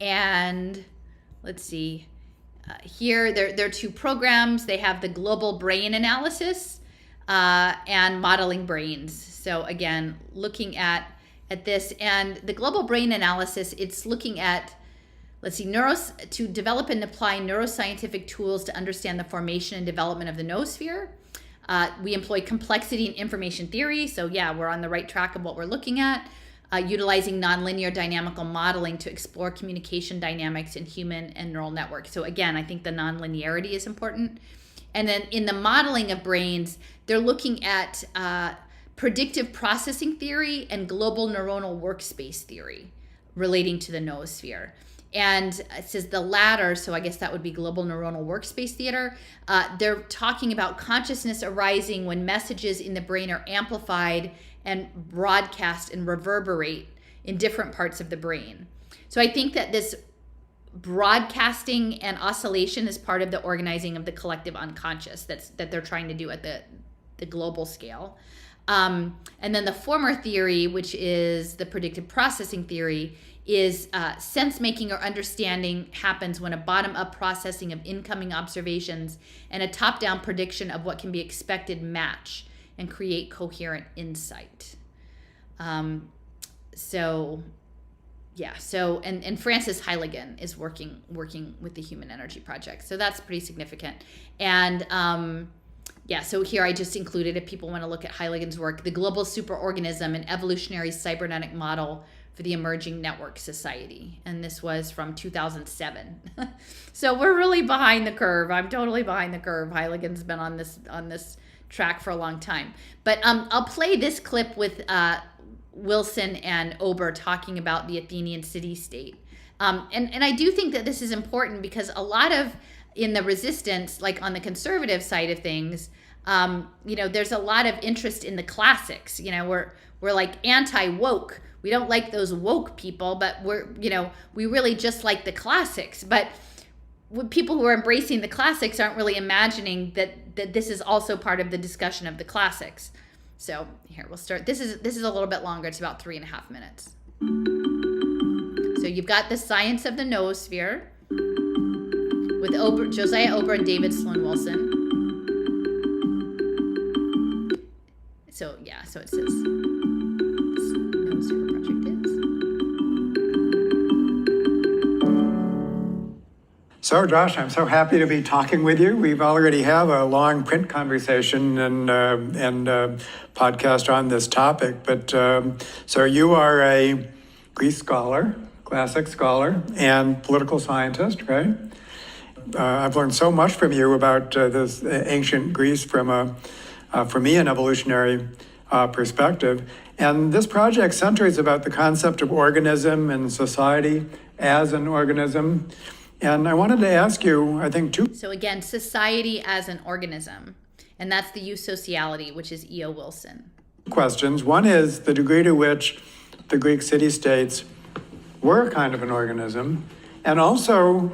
And let's see. Here, there are two programs. They have the global brain analysis and modeling brains. So again, looking at this, and the global brain analysis, it's looking at, let's see, to develop and apply neuroscientific tools to understand the formation and development of the noosphere. We employ complexity and information theory. So yeah, we're on the right track of what we're looking at. Utilizing nonlinear dynamical modeling to explore communication dynamics in human and neural networks. So again, I think the nonlinearity is important. And then in the modeling of brains, they're looking at predictive processing theory and global neuronal workspace theory relating to the noosphere. And it says the latter, so I guess that would be global neuronal workspace theater. They're talking about consciousness arising when messages in the brain are amplified and broadcast and reverberate in different parts of the brain. So I think that this broadcasting and oscillation is part of the organizing of the collective unconscious that they're trying to do at the global scale. And then the former theory, which is the predictive processing theory, is sense making or understanding happens when a bottom-up processing of incoming observations and a top-down prediction of what can be expected match and create coherent insight. So Francis Heiligen is working with the Human Energy Project. So that's pretty significant. And so here I just included, if people want to look at Heiligen's work, the Global Superorganism, an evolutionary cybernetic model for the emerging network society. And this was from 2007. So we're really behind the curve. I'm totally behind the curve. Heiligen's been on this track for a long time. But I'll play this clip with Wilson and Ober talking about the Athenian city-state. And I do think that this is important because a lot of, in the resistance, like on the conservative side of things, there's a lot of interest in the classics. We're like anti-woke. We don't like those woke people, but we really just like the classics. But people who are embracing the classics aren't really imagining that this is also part of the discussion of the classics. So here, we'll start. This is a little bit longer. It's about 3.5 minutes. So you've got the science of the noosphere with Josiah Ober and David Sloan Wilson. So it says Noosphere Project is. So, Josh, I'm so happy to be talking with you. We've already have a long print conversation and podcast on this topic. But so you are a Greek scholar, classic scholar, and political scientist, right? I've learned so much from you about this ancient Greece from for me, an evolutionary perspective. And this project centers about the concept of organism and society as an organism. And I wanted to ask you, I think, two. So again, society as an organism. And that's the eusociality, which is E.O. Wilson. Questions. One is the degree to which the Greek city-states were kind of an organism, and also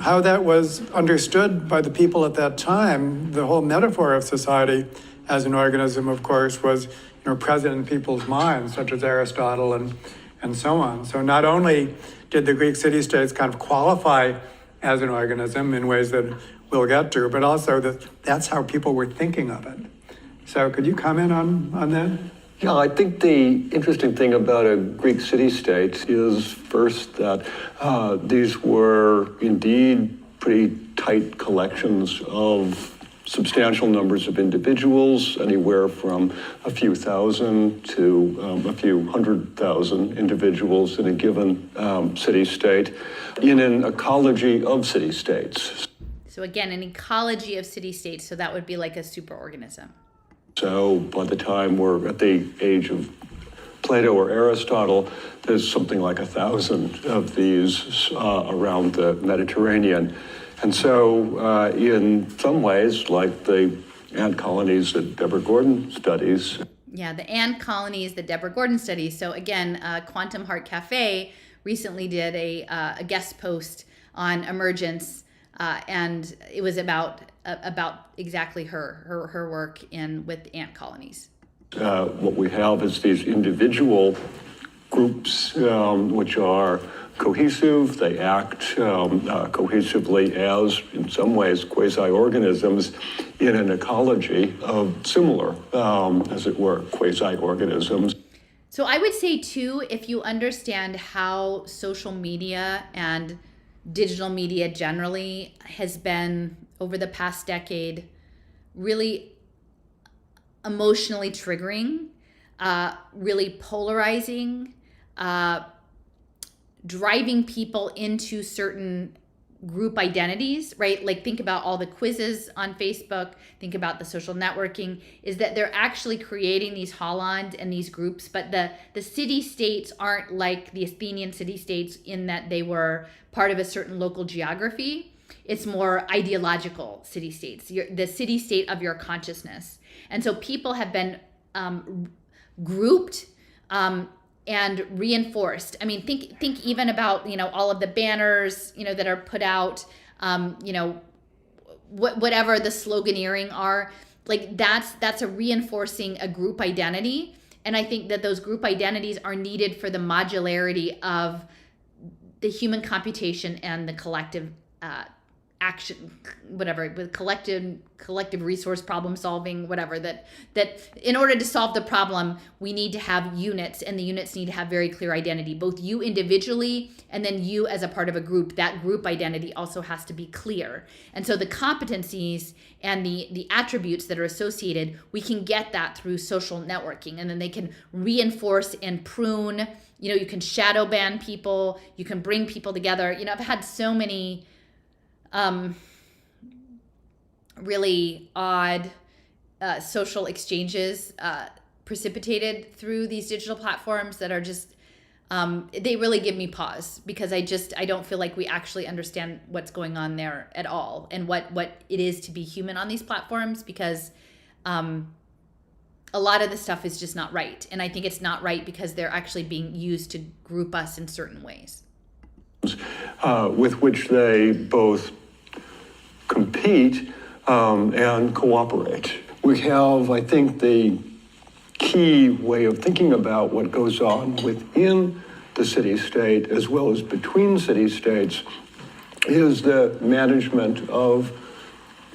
how that was understood by the people at that time. The whole metaphor of society as an organism, of course, was present in people's minds, such as Aristotle and so on. So not only did the Greek city-states kind of qualify as an organism in ways that we'll get to, but also that's how people were thinking of it. So could you comment on that? Yeah, I think the interesting thing about a Greek city-state is first that these were indeed pretty tight collections of substantial numbers of individuals, anywhere from a few thousand to a few 100,000 individuals in a given city-state in an ecology of city-states. So again, an ecology of city-states, so that would be like a superorganism. So by the time we're at the age of Plato or Aristotle, there's something like 1,000 of these around the Mediterranean. And so in some ways, like the ant colonies that Deborah Gordon studies. Yeah, the ant colonies that Deborah Gordon studies. So again, Quantum Heart Cafe recently did a guest post on emergence, and it was about exactly her work with ant colonies. What we have is these individual groups which are cohesive. They act cohesively as, in some ways, quasi-organisms in an ecology of similar, as it were, quasi-organisms. So I would say, too, if you understand how social media and digital media generally has been, over the past decade, really emotionally triggering, really polarizing, driving people into certain group identities, right? Like think about all the quizzes on Facebook, think about the social networking, is that they're actually creating these holons and these groups, but the city-states aren't like the Athenian city-states in that they were part of a certain local geography. It's more ideological city-states, the city-state of your consciousness. And so people have been grouped and reinforced. I mean, think even about, all of the banners, that are put out, whatever the sloganeering are, like that's a reinforcing a group identity. And I think that those group identities are needed for the modularity of the human computation and the collective action, whatever, with collective resource problem solving, whatever, that in order to solve the problem, we need to have units, and the units need to have very clear identity, both you individually and then you as a part of a group. That group identity also has to be clear. And so the competencies and the attributes that are associated, we can get that through social networking, and then they can reinforce and prune. You can shadow ban people, you can bring people together. I've had so many really odd social exchanges precipitated through these digital platforms that are just they really give me pause, because I don't feel like we actually understand what's going on there at all, and what it is to be human on these platforms, because a lot of the stuff is just not right. And I think it's not right because they're actually being used to group us in certain ways. With which they both compete and cooperate. We have, I think, the key way of thinking about what goes on within the city-state as well as between city-states is the management of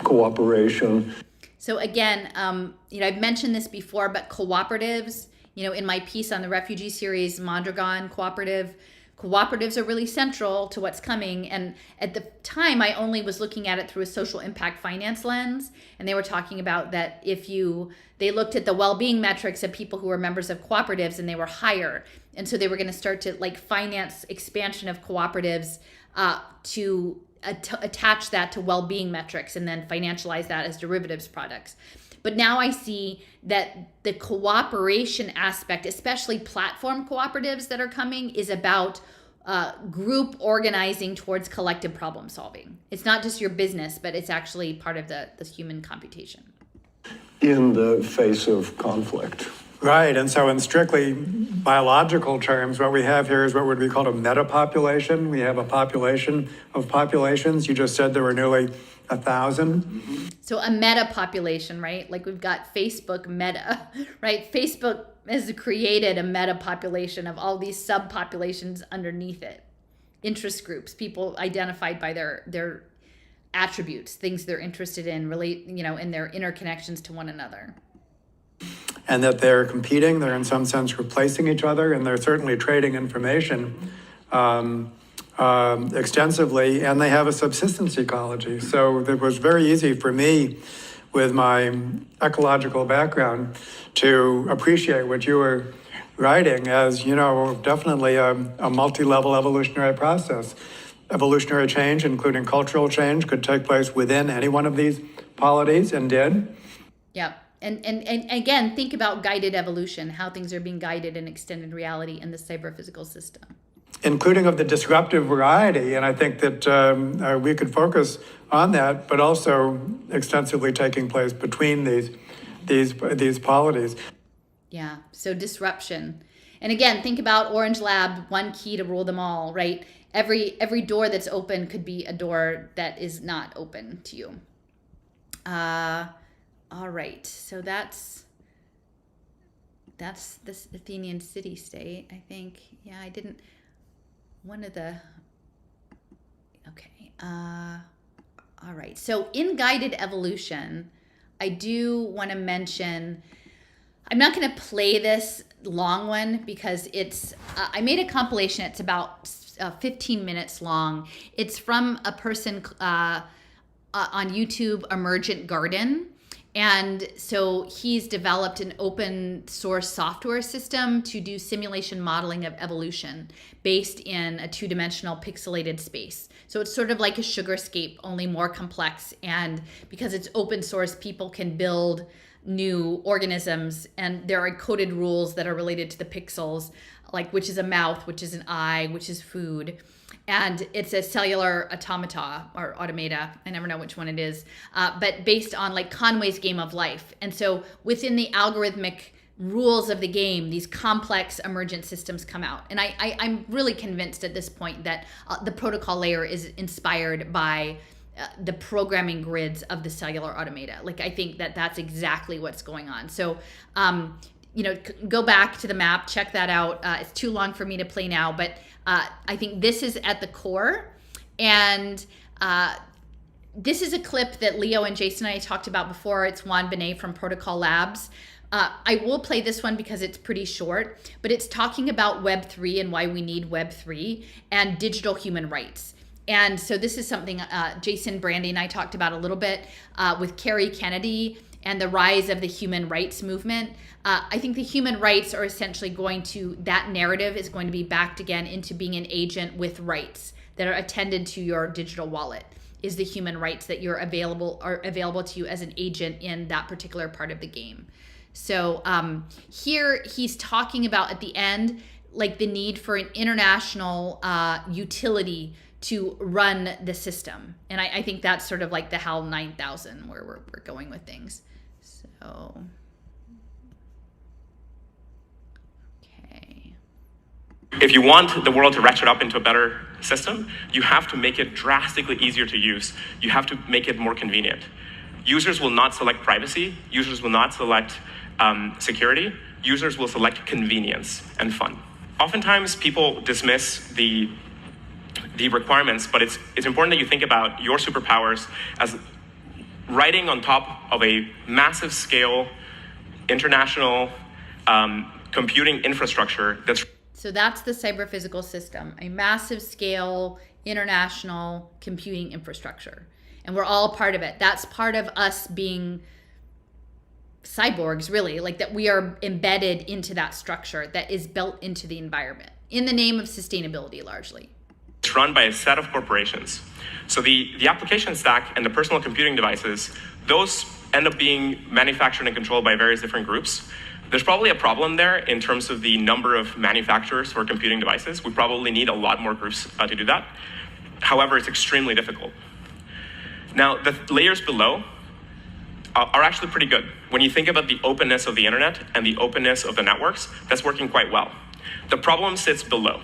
cooperation. So again, I've mentioned this before, but cooperatives, in my piece on the refugee series, Mondragon Cooperative, cooperatives are really central to what's coming. And at the time, I only was looking at it through a social impact finance lens. And they were talking about that they looked at the well-being metrics of people who were members of cooperatives, and they were higher. And so they were going to start to finance expansion of cooperatives to attach that to well-being metrics and then financialize that as derivatives products. But now I see that the cooperation aspect, especially platform cooperatives that are coming, is about group organizing towards collective problem solving. It's not just your business, but it's actually part of the human computation. In the face of conflict. Right, and so in strictly biological terms, what we have here is what would be called a metapopulation. We have a population of populations. You just said there were nearly 1,000. So a meta population, right? Like we've got Facebook meta, right? Facebook has created a meta population of all these subpopulations underneath it. interest groups, people identified by their attributes, things they're interested in, relate, and their interconnections to one another. And that they're competing, they're in some sense replacing each other, and they're certainly trading information extensively, and they have a subsistence ecology. So it was very easy for me, with my ecological background, to appreciate what you were writing as, definitely a multi-level evolutionary process. Evolutionary change, including cultural change, could take place within any one of these polities, and did. Yeah. And again, think about guided evolution, how things are being guided in extended reality in the cyber-physical system. Including of the disruptive variety, and I think that we could focus on that, but also extensively taking place between these polities. Yeah, so disruption. And again, think about Orange Lab, one key to rule them all, right? Every door that's open could be a door that is not open to you. All right, so that's this Athenian city-state, I think. Yeah, I didn't, okay. All right, so in guided evolution, I do want to mention, I'm not going to play this long one because it's, I made a compilation, it's about 15 minutes long. It's from a person on YouTube, Emergent Garden. And so he's developed an open source software system to do simulation modeling of evolution based in a two-dimensional pixelated space. So it's sort of like a Sugarscape, only more complex. And because it's open source, people can build new organisms, and there are coded rules that are related to the pixels, like which is a mouth, which is an eye, which is food. And it's a cellular automata or automata. I never know which one it is, but based on like Conway's Game of Life. And so within the algorithmic rules of the game, these complex emergent systems come out. And I'm really convinced at this point that the protocol layer is inspired by the programming grids of the cellular automata. Like, I think that that's exactly what's going on. So, go back to the map, check that out. It's too long for me to play now, but I think this is at the core. And this is a clip that Leo and Jason and I talked about before. It's Juan Benet from Protocol Labs. I will play this one because it's pretty short, but it's talking about Web3 and why we need Web3 and digital human rights. And so this is something Jason, Brandy, and I talked about a little bit with Kerry Kennedy and the rise of the human rights movement. I think the human rights are essentially that narrative is going to be backed again into being an agent with rights that are attended to your digital wallet, is the human rights that are available to you as an agent in that particular part of the game. So here he's talking about at the end, like the need for an international utility to run the system. And I think that's sort of like the HAL 9000 where we're going with things. So, okay. If you want the world to ratchet up into a better system, you have to make it drastically easier to use. You have to make it more convenient. Users will not select privacy. Users will not select security. Users will select convenience and fun. Oftentimes, people dismiss the requirements, but it's important that you think about your superpowers as riding on top of a massive scale international computing infrastructure So that's the cyber-physical system, a massive scale international computing infrastructure. And we're all part of it. That's part of us being cyborgs, really, like that we are embedded into that structure that is built into the environment in the name of sustainability, largely. It's run by a set of corporations. So the application stack and the personal computing devices, those end up being manufactured and controlled by various different groups. There's probably a problem there in terms of the number of manufacturers for computing devices. We probably need a lot more groups to do that. However, it's extremely difficult. Now, the layers below are actually pretty good. When you think about the openness of the internet and the openness of the networks, that's working quite well. The problem sits below.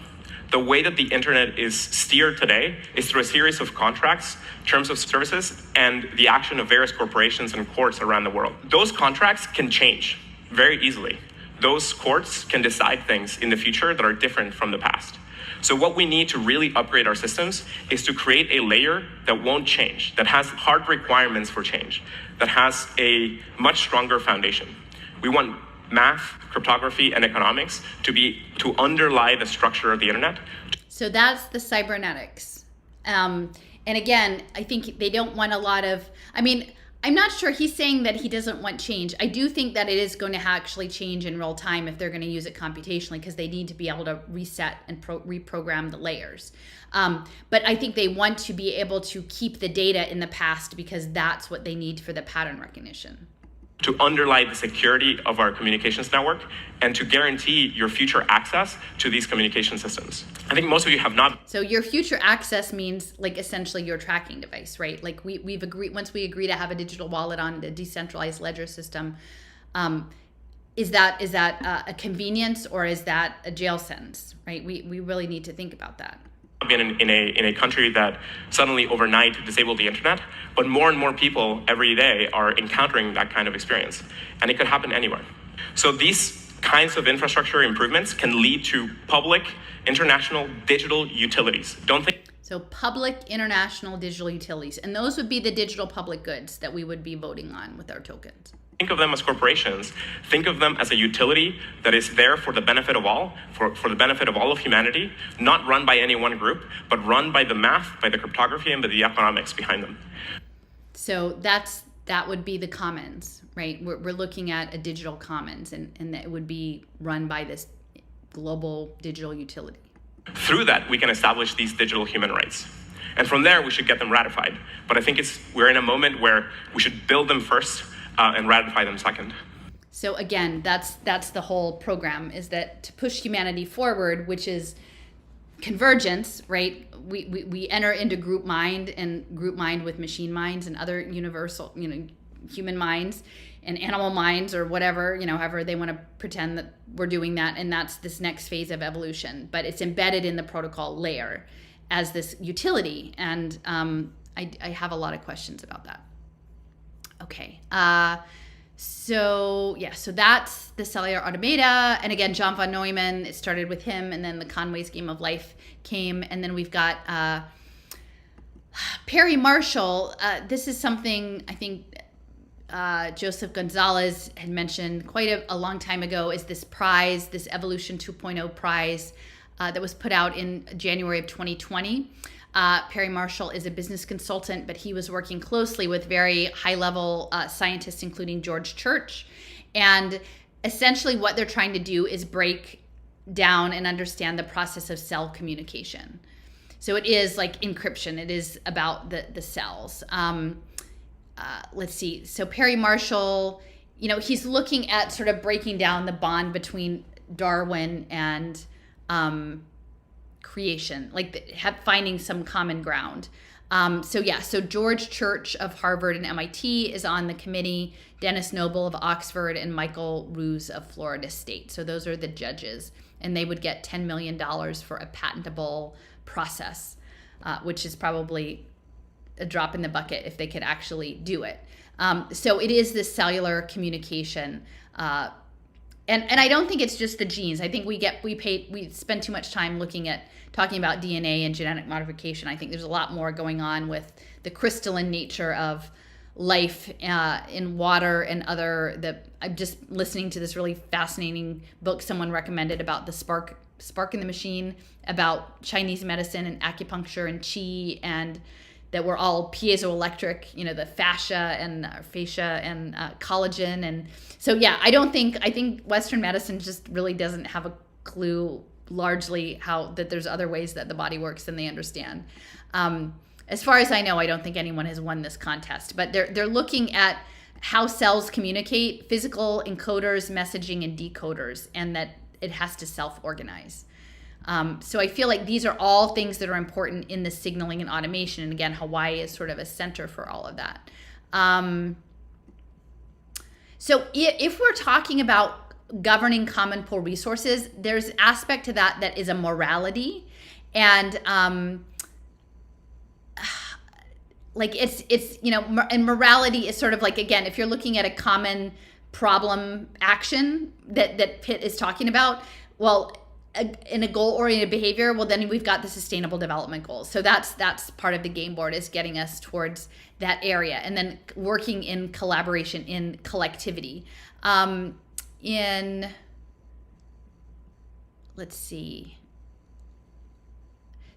The way that the internet is steered today is through a series of contracts, terms of services, and the action of various corporations and courts around the world. Those contracts can change very easily. Those courts can decide things in the future that are different from the past. So what we need to really upgrade our systems is to create a layer that won't change, that has hard requirements for change, that has a much stronger foundation. We want math, cryptography, and economics to underlie the structure of the internet. So that's the cybernetics. And again, I think they don't want a lot of, I'm not sure he's saying that he doesn't want change. I do think that it is going to actually change in real time if they're going to use it computationally, because they need to be able to reset and reprogram the layers. But I think they want to be able to keep the data in the past because that's what they need for the pattern recognition. To underlie the security of our communications network and to guarantee your future access to these communication systems. I think most of you have not. So your future access means like essentially your tracking device, right? Like we've agreed, once we agree to have a digital wallet on the decentralized ledger system, is that a convenience or is that a jail sentence, right? We really need to think about that. Been in a country that suddenly overnight disabled the internet, but more and more people every day are encountering that kind of experience, and it could happen anywhere. So these kinds of infrastructure improvements can lead to public, international, digital utilities. Don't think. So public, international, digital utilities, and those would be the digital public goods that we would be voting on with our tokens. Think of them as corporations. Think of them as a utility that is there for the benefit of all, for the benefit of all of humanity, not run by any one group, but run by the math, by the cryptography, and by the economics behind them. So that would be the commons, right? We're looking at a digital commons, and that it would be run by this global digital utility. Through that, we can establish these digital human rights. And from there, we should get them ratified. But I think we're in a moment where we should build them first, and ratify them second. So again, that's the whole program, is that to push humanity forward, which is convergence, right? We enter into group mind and group mind with machine minds and other universal, human minds and animal minds or whatever, however they want to pretend that we're doing that. And that's this next phase of evolution, but it's embedded in the protocol layer as this utility. And I have a lot of questions about that. Okay, so that's the cellular automata. And again, John von Neumann, it started with him, and then the Conway's Game of Life came. And then we've got Perry Marshall. This is something I think Joseph Gonzalez had mentioned quite a long time ago, is this prize, this Evolution 2.0 prize that was put out in January of 2020. Perry Marshall is a business consultant, but he was working closely with very high-level scientists, including George Church. And essentially what they're trying to do is break down and understand the process of cell communication. So it is like encryption. It is about the cells. Let's see. So Perry Marshall, he's looking at sort of breaking down the bond between Darwin and creation, like finding some common ground. So George Church of Harvard and MIT is on the committee, Dennis Noble of Oxford, and Michael Ruse of Florida State. So those are the judges, and they would get $10 million for a patentable process, which is probably a drop in the bucket if they could actually do it. So it is this cellular communication. And I don't think it's just the genes. I think we spend too much time talking about DNA and genetic modification. I think there's a lot more going on with the crystalline nature of life in water and I'm just listening to this really fascinating book someone recommended about the spark in the machine, about Chinese medicine and acupuncture and qi, and that we're all piezoelectric, the fascia and collagen. And so, I think Western medicine just really doesn't have a clue largely that there's other ways that the body works than they understand. As far as I know, I don't think anyone has won this contest, but they're looking at how cells communicate, physical encoders, messaging, and decoders, and that it has to self-organize. So I feel like these are all things that are important in the signaling and automation. And again, Hawaii is sort of a center for all of that. So if we're talking about governing common pool resources, there's an aspect to that is a morality. And and morality is sort of like, again, if you're looking at a common problem action that Pitt is talking about, well, in a goal-oriented behavior, well, then we've got the sustainable development goals. So that's part of the game board, is getting us towards that area, and then working in collaboration, in collectivity. Let's see.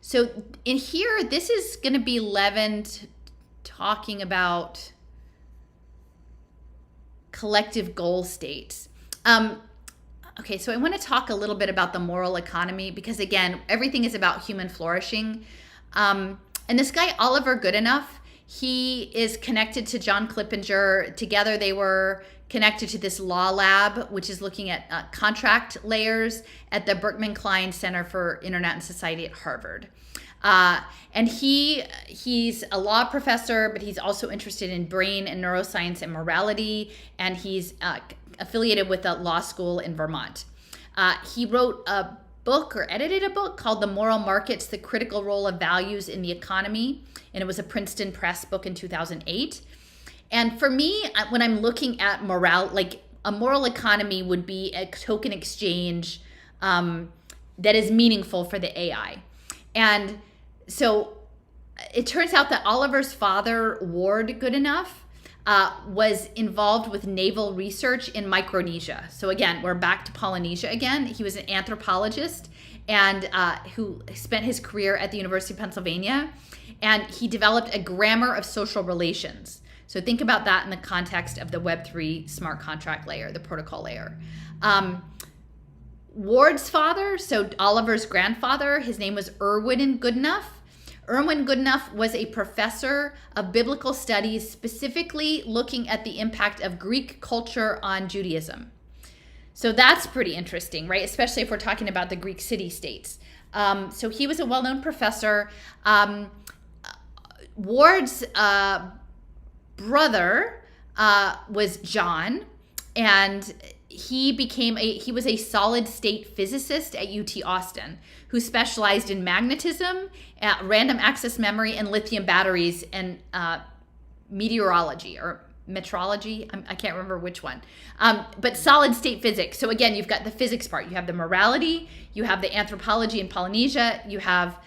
So in here, this is going to be Levin talking about collective goal states. Okay, so I want to talk a little bit about the moral economy, because again, everything is about human flourishing. And this guy, Oliver Goodenough, he is connected to John Clippinger. Together they were connected to this law lab, which is looking at contract layers at the Berkman Klein Center for Internet and Society at Harvard. And he's a law professor, but he's also interested in brain and neuroscience and morality, and he's affiliated with a law school in Vermont. He wrote a book, or edited a book, called The Moral Markets, The Critical Role of Values in the Economy, and it was a Princeton Press book in 2008. And for me, when I'm looking at morale, like a moral economy would be a token exchange that is meaningful for the AI. And so it turns out that Oliver's father, Ward Goodenough, was involved with naval research in Micronesia. So again, we're back to Polynesia again. He was an anthropologist and who spent his career at the University of Pennsylvania. And he developed a grammar of social relations. So think about that in the context of the Web3 smart contract layer, the protocol layer. Ward's father, so Oliver's grandfather, his name was Erwin Goodenough. Erwin Goodenough was a professor of biblical studies, specifically looking at the impact of Greek culture on Judaism. So that's pretty interesting, right? Especially if we're talking about the Greek city-states. So he was a well-known professor. Ward's brother was John, and he was a solid state physicist at UT Austin who specialized in magnetism, random access memory, and lithium batteries, and meteorology or metrology. I can't remember which one, but solid state physics. So again, you've got the physics part. You have the morality, you have the anthropology in Polynesia, you have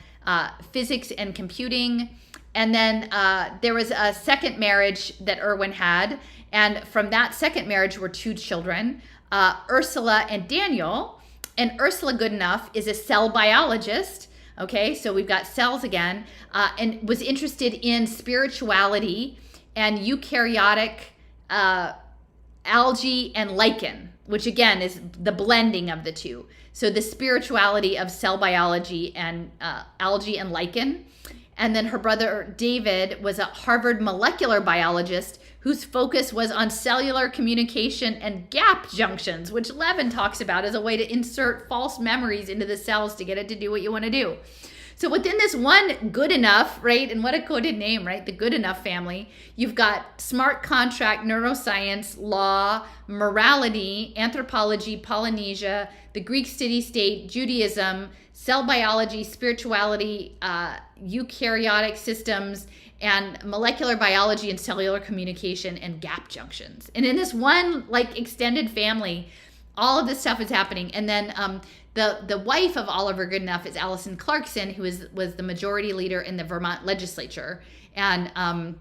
physics and computing. And then there was a second marriage that Erwin had. And from that second marriage were two children, Ursula and Daniel. And Ursula Goodenough is a cell biologist. Okay, so we've got cells again, and was interested in spirituality and eukaryotic algae and lichen, which again is the blending of the two. So the spirituality of cell biology and algae and lichen. And then her brother David was a Harvard molecular biologist whose focus was on cellular communication and gap junctions, which Levin talks about as a way to insert false memories into the cells to get it to do what you want to do. So within this one Goodenough, right, and what a coded name, right, the Goodenough family, you've got smart contract, neuroscience, law, morality, anthropology, Polynesia, the Greek city-state, Judaism, cell biology, spirituality, eukaryotic systems, and molecular biology and cellular communication and gap junctions. And in this one like extended family, all of this stuff is happening. And then the wife of Oliver Goodenough is Allison Clarkson, who was the majority leader in the Vermont legislature. And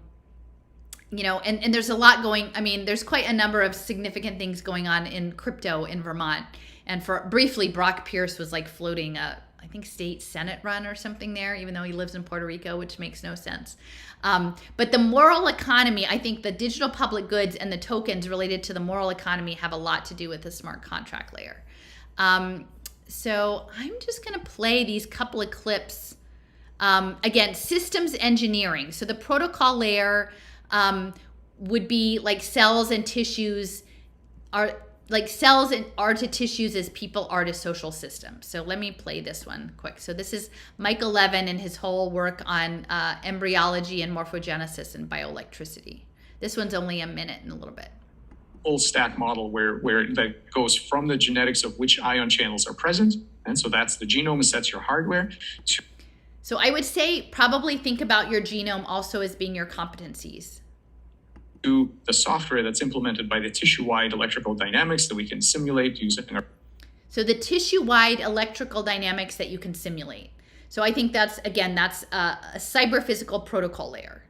you know, and there's a lot going, I mean, there's quite a number of significant things going on in crypto in Vermont. And for briefly, Brock Pierce was like floating a, I think, state Senate run or something there, even though he lives in Puerto Rico, which makes no sense. But the moral economy, I think the digital public goods and the tokens related to the moral economy have a lot to do with the smart contract layer. So I'm just going to play these couple of clips. Again, systems engineering. So the protocol layer would be like cells and tissues are like cells are to tissues as people are to social systems. So let me play this one quick. So this is Michael Levin and his whole work on embryology and morphogenesis and bioelectricity. This one's only a minute and a little bit. Full stack model where that goes from the genetics of which ion channels are present. And so that's the genome, that's your hardware. So I would say probably think about your genome also as being your competencies. To the software that's implemented by the tissue-wide electrical dynamics that we can simulate using our. So the tissue-wide electrical dynamics that you can simulate. So I think that's a cyber-physical protocol layer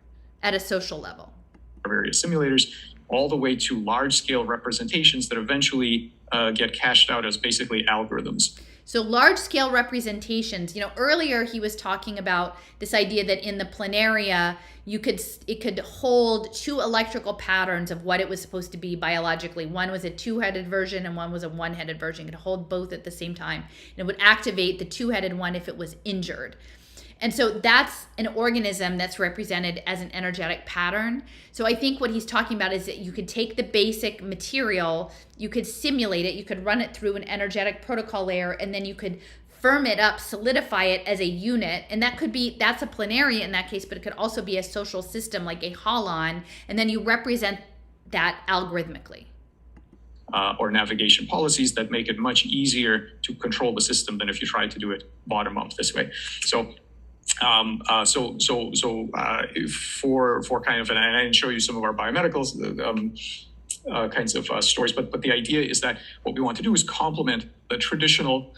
at a social level. Various simulators, all the way to large-scale representations that eventually get cashed out as basically algorithms. So large-scale representations, earlier he was talking about this idea that in the planaria, it could hold two electrical patterns of what it was supposed to be biologically. One was a two-headed version and one was a one-headed version. It could hold both at the same time. And it would activate the two-headed one if it was injured. And so that's an organism that's represented as an energetic pattern. So I think what he's talking about is that you could take the basic material, you could simulate it, you could run it through an energetic protocol layer, and then you could firm it up, solidify it as a unit. And that's a planaria in that case, but it could also be a social system like a holon, and then you represent that algorithmically. Or navigation policies that make it much easier to control the system than if you try to do it bottom up this way. So for kind of, and I didn't show you some of our biomedicals kinds of stories, but the idea is that what we want to do is complement the traditional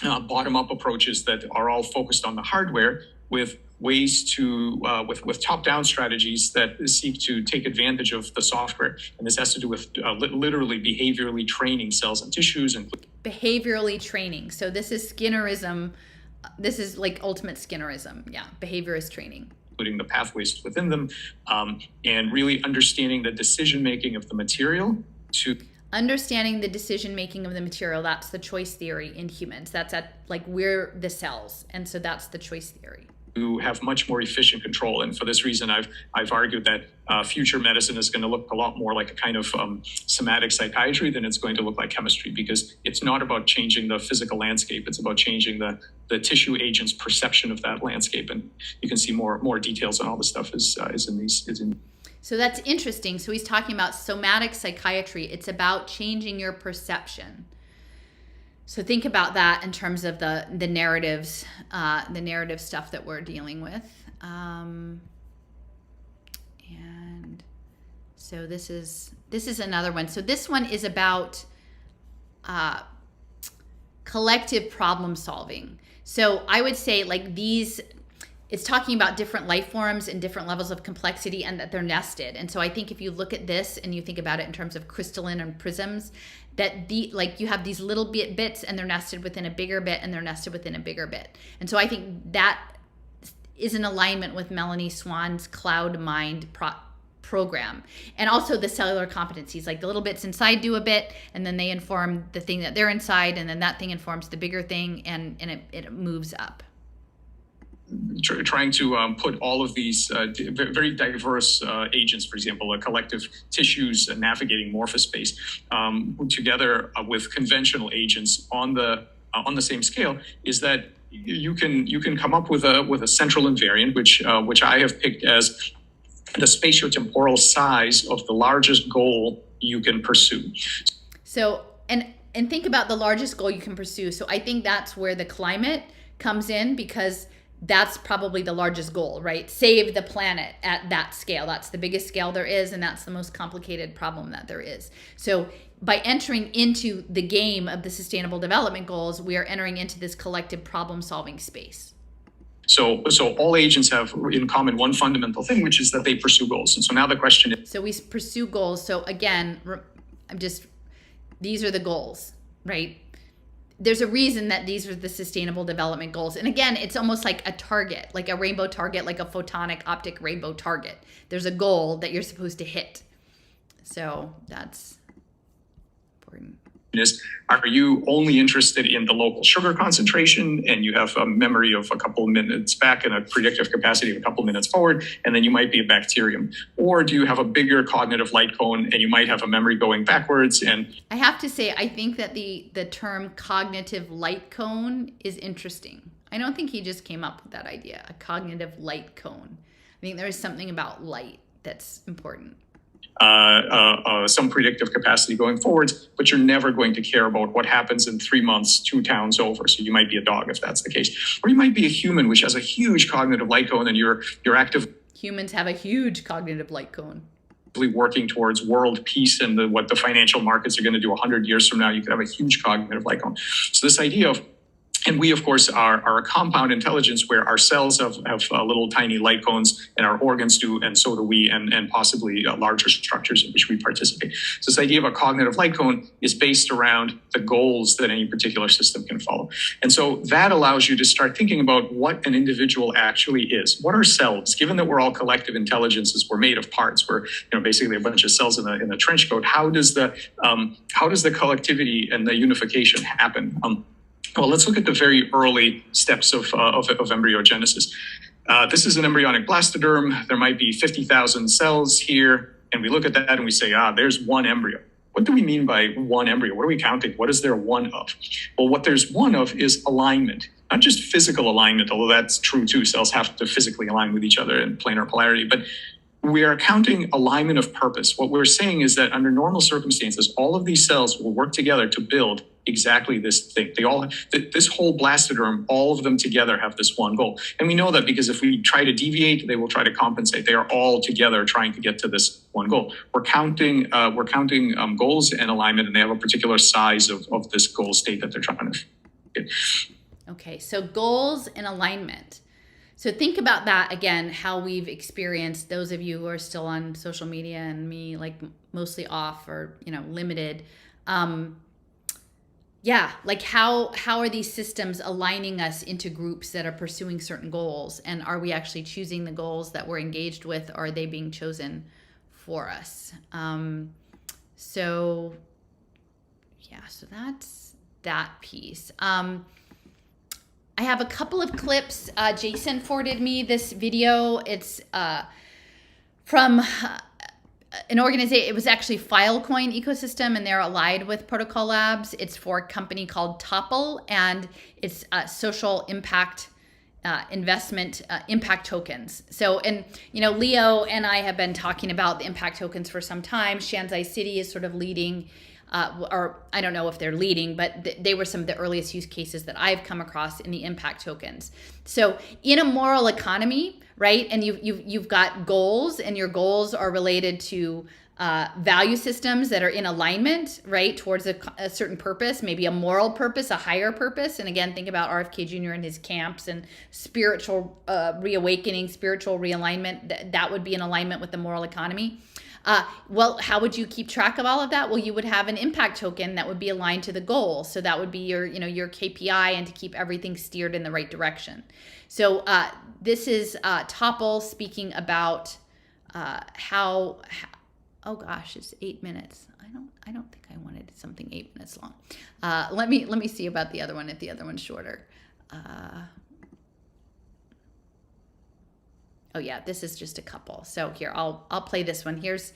bottom-up approaches that are all focused on the hardware with ways to, with top-down strategies that seek to take advantage of the software. And this has to do with literally behaviorally training cells and tissues. And behaviorally training. So this is Skinnerism. This is like ultimate Skinnerism. Yeah, behaviorist training. Including the pathways within them, and really understanding the decision-making of the material to... Understanding the decision-making of the material, that's the choice theory in humans. That's we're the cells, and so that's the choice theory. To have much more efficient control. And for this reason, I've argued that future medicine is going to look a lot more like a kind of somatic psychiatry than it's going to look like chemistry, because it's not about changing the physical landscape. It's about changing the tissue agent's perception of that landscape. And you can see more details on all the stuff is in. So that's interesting. So he's talking about somatic psychiatry. It's about changing your perception. So think about that in terms of the narratives, the narrative stuff that we're dealing with. And so this is another one. So this one is about collective problem solving. So I would say it's talking about different life forms and different levels of complexity, and that they're nested. And so I think if you look at this and you think about it in terms of crystalline and prisms, that you have these little bits and they're nested within a bigger bit and they're nested within a bigger bit. And so I think that is in alignment with Melanie Swan's cloud mind program. And also the cellular competencies, like the little bits inside do a bit, and then they inform the thing that they're inside, and then that thing informs the bigger thing, and it moves up. Trying to put all of these very diverse agents, for example, collective tissues navigating morphospace, together with conventional agents on the same scale, is that you can come up with a central invariant, which I have picked as the spatiotemporal size of the largest goal you can pursue. So and think about the largest goal you can pursue. So I think that's where the climate comes in, because that's probably the largest goal, right? Save the planet at that scale. That's the biggest scale there is, and that's the most complicated problem that there is. So by entering into the game of the Sustainable Development Goals, we are entering into this collective problem-solving space. So all agents have in common one fundamental thing, which is that they pursue goals. And so now the question is... So we pursue goals. So again, these are the goals, right? There's a reason that these are the Sustainable Development Goals. And again, it's almost like a target, like a rainbow target, like a photonic optic rainbow target. There's a goal that you're supposed to hit. So that's important. Are you only interested in the local sugar concentration, and you have a memory of a couple of minutes back and a predictive capacity of a couple of minutes forward, and then you might be a bacterium? Or do you have a bigger cognitive light cone and you might have a memory going backwards? And I have to say, I think that the term cognitive light cone is interesting. I don't think he just came up with that idea, a cognitive light cone. I think there is something about light that's important. Some predictive capacity going forwards, but you're never going to care about what happens in 3 months, 2 towns over. So you might be a dog if that's the case, or you might be a human, which has a huge cognitive light cone, and you're active. Humans have a huge cognitive light cone. working towards world peace and what the financial markets are going to do 100 years from now. You could have a huge cognitive light cone. So this idea of, and we, of course, are a compound intelligence where our cells have little tiny light cones and our organs do, and so do we, and possibly larger structures in which we participate. So this idea of a cognitive light cone is based around the goals that any particular system can follow. And so that allows you to start thinking about what an individual actually is. What are cells? Given that we're all collective intelligences, we're made of parts. We're basically a bunch of cells in a trench coat. How does the collectivity and the unification happen? Well, let's look at the very early steps of embryogenesis. This is an embryonic blastoderm. There might be 50,000 cells here. And we look at that and we say, there's one embryo. What do we mean by one embryo? What are we counting? What is there one of? Well, what there's one of is alignment, not just physical alignment, although that's true too. Cells have to physically align with each other in planar polarity. But we are counting alignment of purpose. What we're saying is that under normal circumstances, all of these cells will work together to build exactly this thing. This whole blastoderm, all of them together have this one goal. And we know that because if we try to deviate, they will try to compensate. They are all together trying to get to this one goal. We're counting goals and alignment, and they have a particular size of this goal state that they're trying to get. Okay, so goals and alignment. So think about that again, how we've experienced, those of you who are still on social media and me like mostly off or, limited. Like how are these systems aligning us into groups that are pursuing certain goals? And are we actually choosing the goals that we're engaged with? Or are they being chosen for us? So that's that piece. I have a couple of clips. Jason forwarded me this video. It's from an organization. It was actually Filecoin ecosystem, and they're allied with Protocol Labs. It's for a company called Topple, and it's social impact investment impact tokens. So, and Leo and I have been talking about the impact tokens for some time. Shanzai City is sort of leading. Or I don't know if they're leading, but they were some of the earliest use cases that I've come across in the impact tokens. So in a moral economy, right, and you've got goals, and your goals are related to value systems that are in alignment, right, towards a certain purpose, maybe a moral purpose, a higher purpose. And again, think about RFK Jr. and his camps and spiritual reawakening, spiritual realignment. That would be in alignment with the moral economy. Well, how would you keep track of all of that? Well, you would have an impact token that would be aligned to the goal. So that would be your KPI, and to keep everything steered in the right direction. So this is Topple speaking about how oh gosh, it's 8 minutes. I don't think I wanted something 8 minutes long. Let me see about the other one, if the other one's shorter. Oh yeah, this is just a couple. So here, I'll play this one. Here's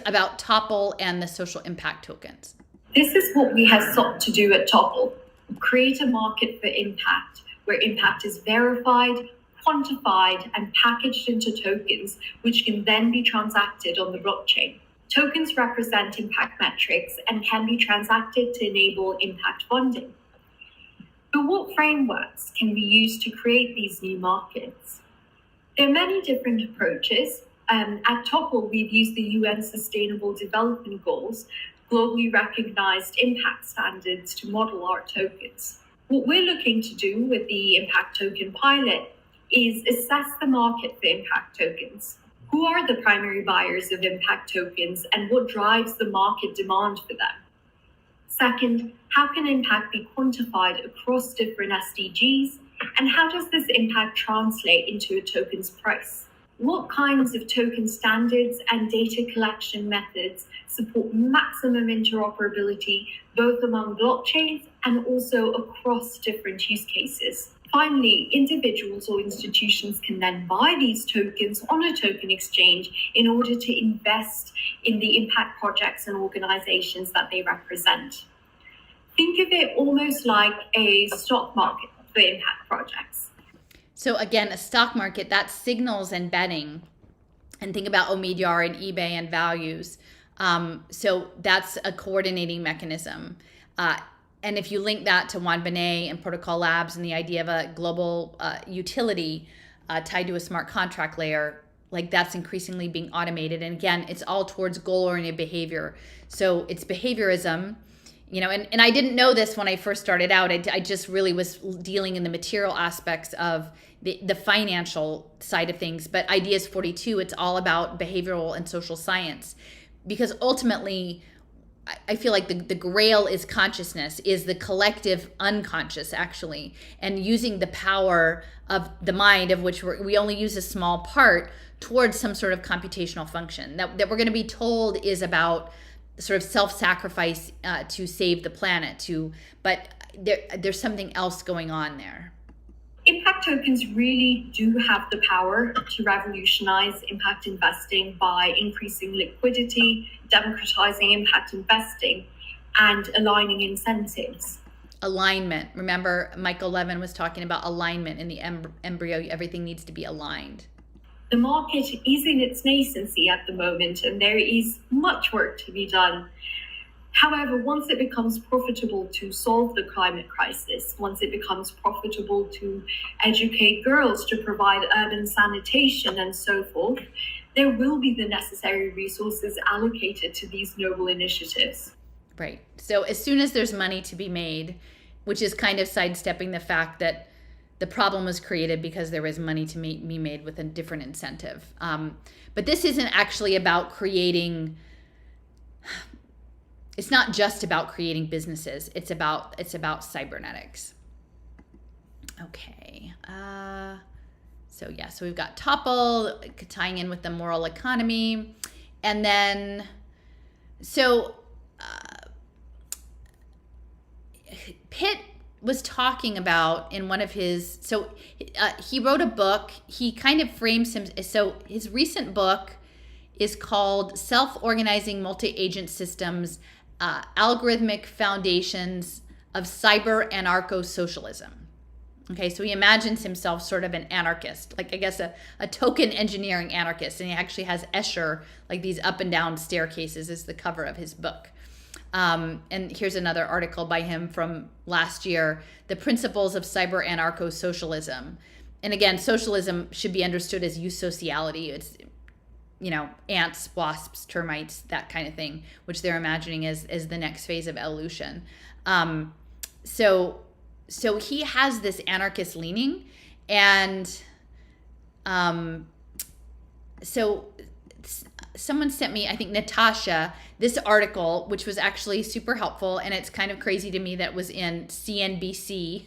about Topple and the social impact tokens. This is what we have sought to do at Topple: create a market for impact, where impact is verified, quantified, and packaged into tokens, which can then be transacted on the blockchain. Tokens represent impact metrics and can be transacted to enable impact funding. But what frameworks can be used to create these new markets? There are many different approaches. At Topple, we've used the UN Sustainable Development Goals, globally recognized impact standards, to model our tokens. What we're looking to do with the impact token pilot is assess the market for impact tokens. Who are the primary buyers of impact tokens, and what drives the market demand for them? Second, how can impact be quantified across different SDGs? And how does this impact translate into a token's price? What kinds of token standards and data collection methods support maximum interoperability, both among blockchains and also across different use cases? Finally, individuals or institutions can then buy these tokens on a token exchange in order to invest in the impact projects and organizations that they represent. Think of it almost like a stock market for impact projects. So again, a stock market, that's signals and betting. And think about Omidyar and eBay and values. So that's a coordinating mechanism. And if you link that to Juan Benet and Protocol Labs and the idea of a global utility tied to a smart contract layer, like that's increasingly being automated. And again, it's all towards goal-oriented behavior. So it's behaviorism, you know, and I didn't know this when I first started out. I just really was dealing in the material aspects of the financial side of things. But Ideas 42, it's all about behavioral and social science, because ultimately I feel like the grail is consciousness, is the collective unconscious actually, and using the power of the mind, of which we only use a small part, towards some sort of computational function that we're going to be told is about sort of self-sacrifice to save the planet, but there's something else going on there. Impact tokens really do have the power to revolutionize impact investing by increasing liquidity, democratizing impact investing, and aligning incentives. Alignment. Remember, Michael Levin was talking about alignment in the embryo. Everything needs to be aligned. The market is in its nascency at the moment, and there is much work to be done. However, once it becomes profitable to solve the climate crisis, once it becomes profitable to educate girls, to provide urban sanitation and so forth, there will be the necessary resources allocated to these noble initiatives. Right. So as soon as there's money to be made, which is kind of sidestepping the fact that the problem was created because there was money to be made with a different incentive. But this isn't actually about creating... It's not just about creating businesses. It's about cybernetics. Okay. So we've got Topple tying in with the moral economy. And then, Pitt was talking about in one of his, he wrote a book. He kind of frames him. So his recent book is called Self-Organizing Multi-Agent Systems, Algorithmic Foundations of Cyber Anarcho-Socialism. Okay, so he imagines himself sort of an anarchist, like I guess a token engineering anarchist, and he actually has Escher, like these up and down staircases, is the cover of his book. And here's another article by him from last year, The Principles of Cyber Anarcho-Socialism. And again, socialism should be understood as eusociality. It's, you know, ants, wasps, termites, that kind of thing, which they're imagining as the next phase of evolution. So he has this anarchist leaning, and so someone sent me, I think Natasha, this article, which was actually super helpful, and it's kind of crazy to me that was in CNBC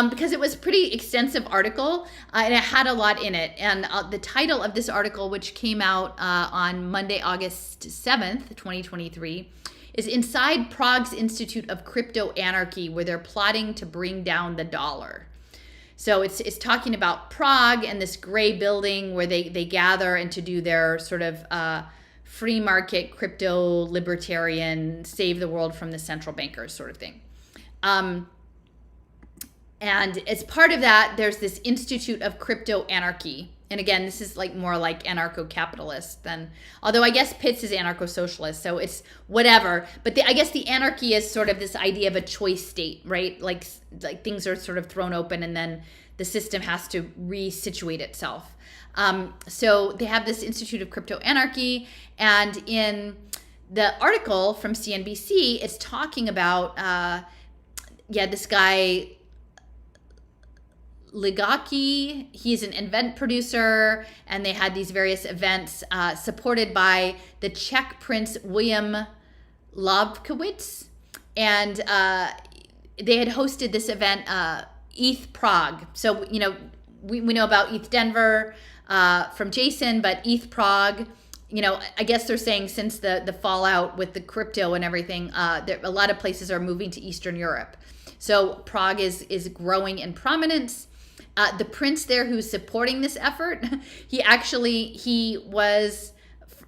because it was a pretty extensive article and it had a lot in it. And the title of this article, which came out on Monday, August 7th, 2023, is Inside Prague's Institute of Crypto Anarchy, where they're plotting to bring down the dollar. So it's talking about Prague and this gray building where they gather and to do their sort of free market, crypto, libertarian, save the world from the central bankers sort of thing. And as part of that, there's this Institute of Crypto Anarchy. And again, this is like more like anarcho-capitalist than, although I guess Pitts is anarcho-socialist, so it's whatever. But I guess the anarchy is sort of this idea of a choice state, right? Like things are sort of thrown open and then the system has to resituate itself. So they have this Institute of Crypto Anarchy, and in the article from CNBC, it's talking about, this guy, Ligaki, he's an event producer, and they had these various events supported by the Czech Prince William Lobkowitz, and they had hosted this event, ETH Prague. So, you know, we know about ETH Denver from Jason, but ETH Prague, you know, I guess they're saying since the fallout with the crypto and everything, a lot of places are moving to Eastern Europe. So Prague is growing in prominence. The prince there who's supporting this effort, he was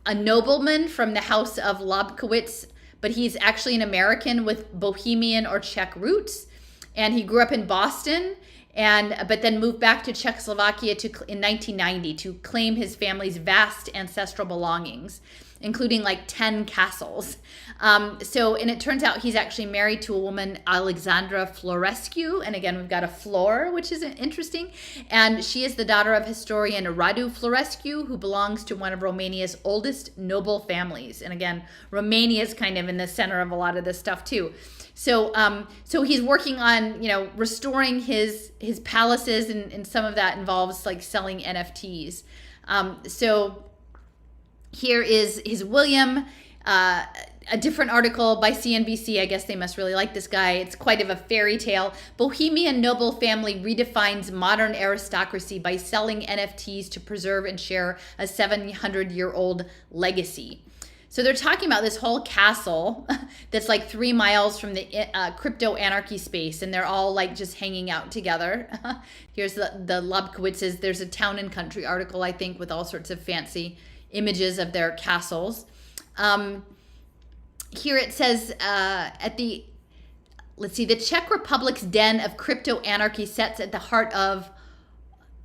a nobleman from the house of Lobkowitz, but he's actually an American with Bohemian or Czech roots. And he grew up in Boston, but then moved back to Czechoslovakia in 1990 to claim his family's vast ancestral belongings, including like 10 castles. And it turns out he's actually married to a woman, Alexandra Florescu. And again, we've got a Flor, which is interesting. And she is the daughter of historian Radu Florescu, who belongs to one of Romania's oldest noble families. And again, Romania is kind of in the center of a lot of this stuff too. So he's working on, restoring his palaces, and some of that involves like selling NFTs. Here is his William, a different article by CNBC. I guess they must really like this guy. It's quite of a fairy tale. Bohemian noble family redefines modern aristocracy by selling NFTs to preserve and share a 700-year-old legacy. So they're talking about this whole castle that's like 3 miles from the crypto anarchy space, and they're all like just hanging out together. Here's the Lobkowitzes. There's a Town and Country article, I think, with all sorts of fancy images of their castles. Here it says the Czech Republic's den of crypto anarchy sets at the heart of,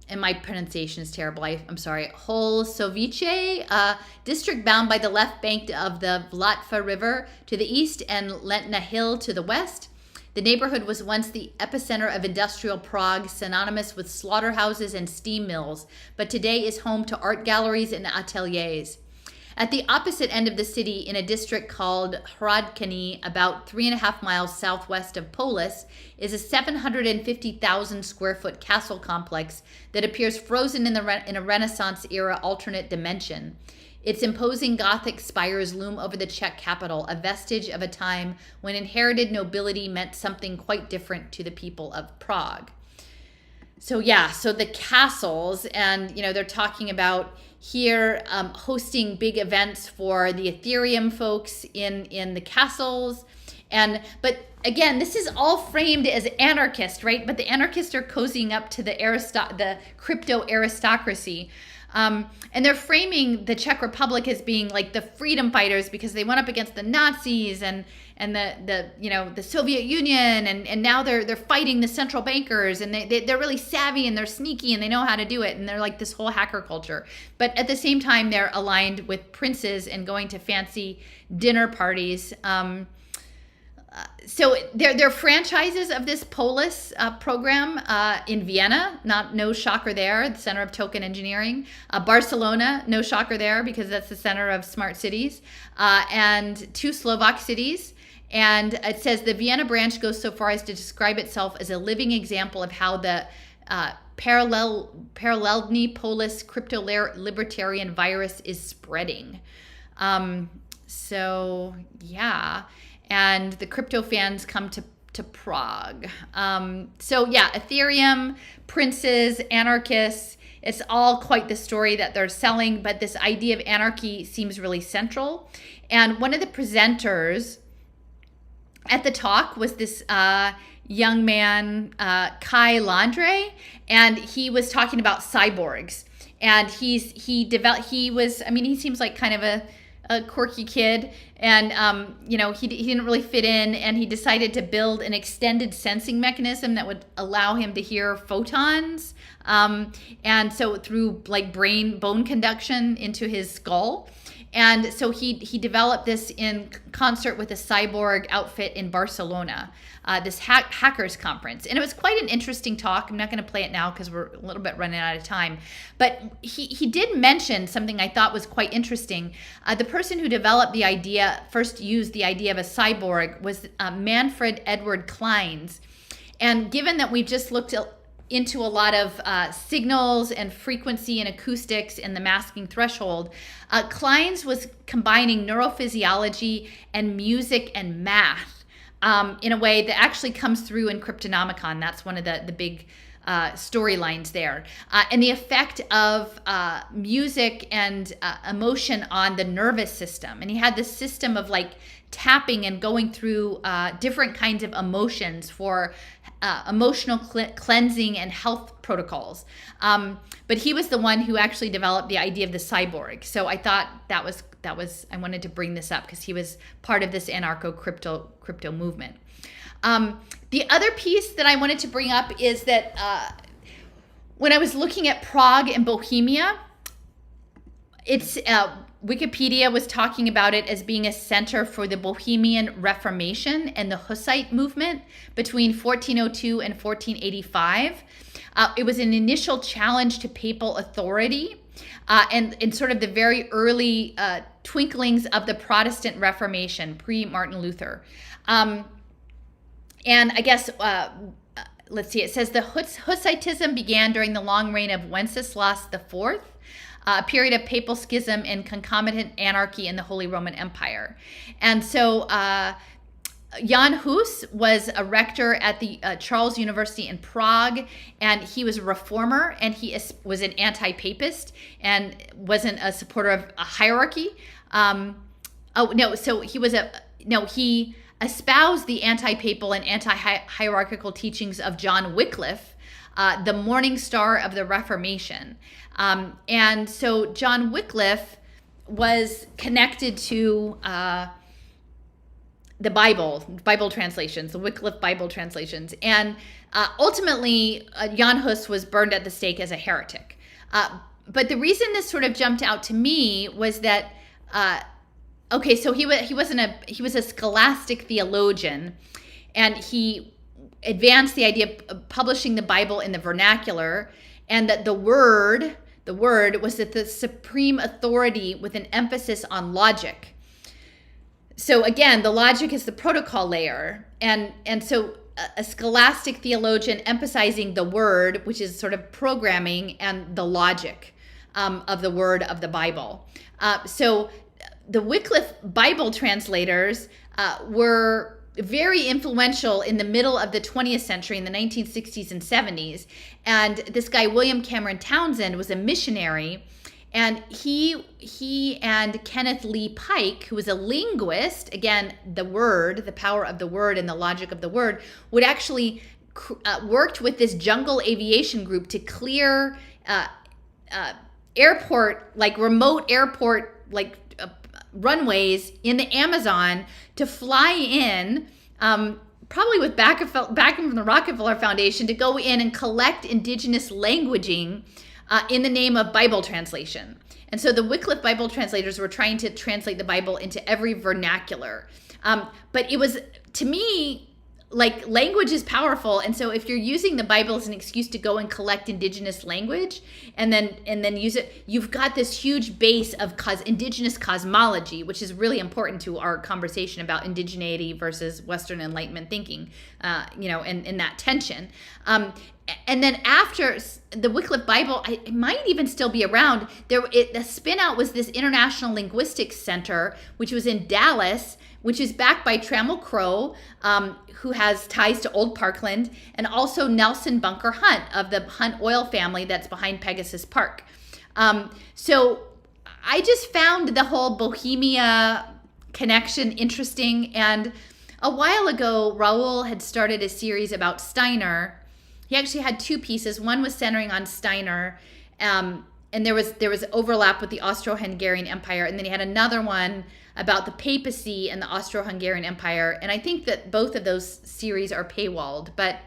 and my pronunciation is terrible, I'm sorry, Holsovice, district bound by the left bank of the Vltava River to the east and Lentna Hill to the west. The neighborhood was once the epicenter of industrial Prague, synonymous with slaughterhouses and steam mills, but today is home to art galleries and ateliers. At the opposite end of the city, in a district called Hradčany, about 3.5 miles southwest of Polis, is a 750,000 square foot castle complex that appears frozen in a Renaissance-era alternate dimension. Its imposing Gothic spires loom over the Czech capital, a vestige of a time when inherited nobility meant something quite different to the people of Prague. So the castles, and they're talking about here hosting big events for the Ethereum folks in the castles. But again, this is all framed as anarchist, right? But the anarchists are cozying up to the crypto aristocracy. And they're framing the Czech Republic as being like the freedom fighters because they went up against the Nazis and the Soviet Union, and now they're fighting the central bankers, and they're really savvy and they're sneaky and they know how to do it, and they're like this whole hacker culture. But at the same time, they're aligned with princes and going to fancy dinner parties. So they're franchises of this Polis program in Vienna, no shocker there, the center of token engineering. Barcelona, no shocker there because that's the center of smart cities, and 2 Slovak cities. And it says the Vienna branch goes so far as to describe itself as a living example of how the parallelny Polis crypto libertarian virus is spreading. And the crypto fans come to Prague. Ethereum, princes, anarchists, it's all quite the story that they're selling, but this idea of anarchy seems really central. And one of the presenters at the talk was this young man, Kai Landre, and he was talking about cyborgs. And he seems like kind of a quirky kid, and he didn't really fit in, and he decided to build an extended sensing mechanism that would allow him to hear photons, and so through like bone conduction into his skull. And so he developed this in concert with a cyborg outfit in Barcelona, this hackers conference. And it was quite an interesting talk. I'm not going to play it now because we're a little bit running out of time. But he did mention something I thought was quite interesting. The person who developed the idea, first used the idea of a cyborg, was Manfred Edward Kleins. And given that we've just looked into a lot of signals and frequency and acoustics and the masking threshold, Kleins was combining neurophysiology and music and math in a way that actually comes through in Cryptonomicon. That's one of the big storylines there. And the effect of music and emotion on the nervous system. And he had this system of like tapping and going through different kinds of emotions for emotional cleansing and health protocols. But he was the one who actually developed the idea of the cyborg. So I thought that was I wanted to bring this up because he was part of this anarcho crypto movement. The other piece that I wanted to bring up is that when I was looking at Prague and Bohemia, it's Wikipedia was talking about it as being a center for the Bohemian Reformation and the Hussite movement between 1402 and 1485. It was an initial challenge to papal authority and sort of the very early twinklings of the Protestant Reformation, pre-Martin Luther. And I guess, let's see, it says the Hussitism began during the long reign of Wenceslas IV, a period of papal schism and concomitant anarchy in the Holy Roman Empire. And so Jan Hus was a rector at the Charles University in Prague, and he was a reformer, and he was an anti-papist and wasn't a supporter of a hierarchy. He espoused the anti-papal and anti-hierarchical teachings of John Wycliffe, the morning star of the Reformation. And so John Wycliffe was connected to the Bible translations, the Wycliffe Bible translations. And ultimately, Jan Hus was burned at the stake as a heretic. But the reason this sort of jumped out to me was that, so he was a scholastic theologian, and he advanced the idea of publishing the Bible in the vernacular, and that the word was the supreme authority with an emphasis on logic. So again, the logic is the protocol layer, and so a scholastic theologian emphasizing the word, which is sort of programming, and the logic of the word of the Bible. So the Wycliffe Bible translators were very influential in the middle of the 20th century, in the 1960s and 70s. And this guy, William Cameron Townsend, was a missionary. And he and Kenneth Lee Pike, who was a linguist, again, the word, the power of the word and the logic of the word, would actually worked with this jungle aviation group to clear remote airport, runways in the Amazon to fly in, probably with backing from the Rockefeller Foundation, to go in and collect indigenous languaging in the name of Bible translation. And so the Wycliffe Bible translators were trying to translate the Bible into every vernacular. But it was, to me, like, language is powerful. And so if you're using the Bible as an excuse to go and collect indigenous language and then use it, you've got this huge base of indigenous cosmology, which is really important to our conversation about indigeneity versus Western Enlightenment thinking, and that tension. And then after the Wycliffe Bible, it might even still be around. The spin out was this International Linguistics Center, which was in Dallas, which is backed by Trammell Crow, who has ties to Old Parkland, and also Nelson Bunker Hunt of the Hunt oil family that's behind Pegasus Park. So I just found the whole Bohemia connection interesting. And a while ago, Raoul had started a series about Steiner. He actually had two pieces. One was centering on Steiner, and there was overlap with the Austro-Hungarian Empire. And then he had another one about the papacy and the Austro-Hungarian Empire. And I think that both of those series are paywalled, but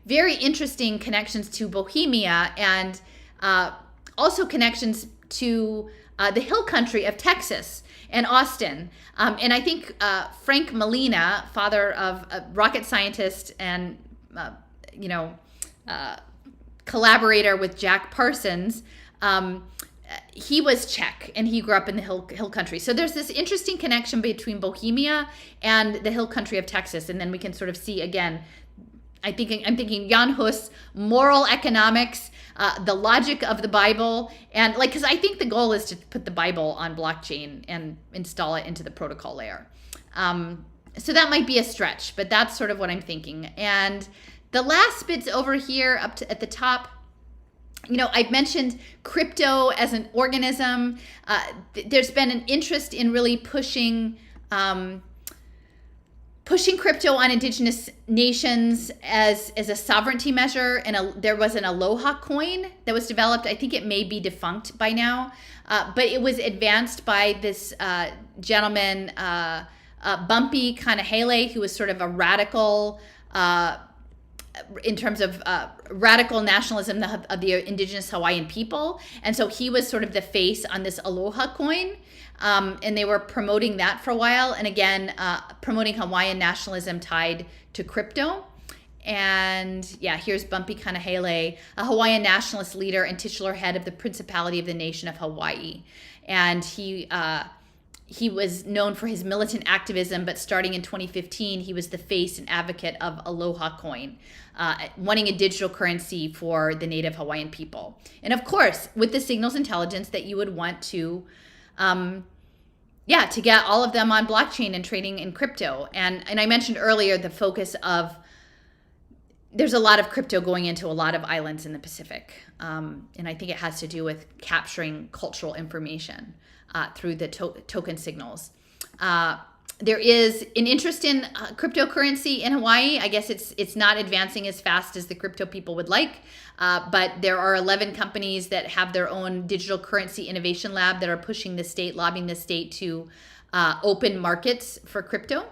very interesting connections to Bohemia, and also connections to the hill country of Texas and Austin. And I think Frank Molina, father of a rocket scientist and collaborator with Jack Parsons, he was Czech, and he grew up in the hill country. So there's this interesting connection between Bohemia and the hill country of Texas. And then we can sort of see, again, I'm thinking Jan Hus, moral economics, the logic of the Bible, and because I think the goal is to put the Bible on blockchain and install it into the protocol layer. So that might be a stretch, but that's sort of what I'm thinking. And the last bits over here at the top, I've mentioned crypto as an organism. There's been an interest in really pushing crypto on indigenous nations as a sovereignty measure. And there was an Aloha coin that was developed. I think it may be defunct by now, but it was advanced by this gentleman, Bumpy Kanahele, who was sort of a radical, in terms of radical nationalism of the indigenous Hawaiian people. And so he was sort of the face on this Aloha coin. And they were promoting that for a while. And again, promoting Hawaiian nationalism tied to crypto. And yeah, here's Bumpy Kanahele, a Hawaiian nationalist leader and titular head of the Principality of the Nation of Hawaii. And he was known for his militant activism, but starting in 2015, he was the face and advocate of Aloha Coin, wanting a digital currency for the native Hawaiian people. And of course, with the signals intelligence that you would want to, to get all of them on blockchain and trading in crypto. And I mentioned earlier the focus of, there's a lot of crypto going into a lot of islands in the Pacific. And I think it has to do with capturing cultural information through the token signals. There is an interest in cryptocurrency in Hawaii. I guess it's not advancing as fast as the crypto people would like, but there are 11 companies that have their own digital currency innovation lab that are pushing the state, lobbying the state to open markets for crypto.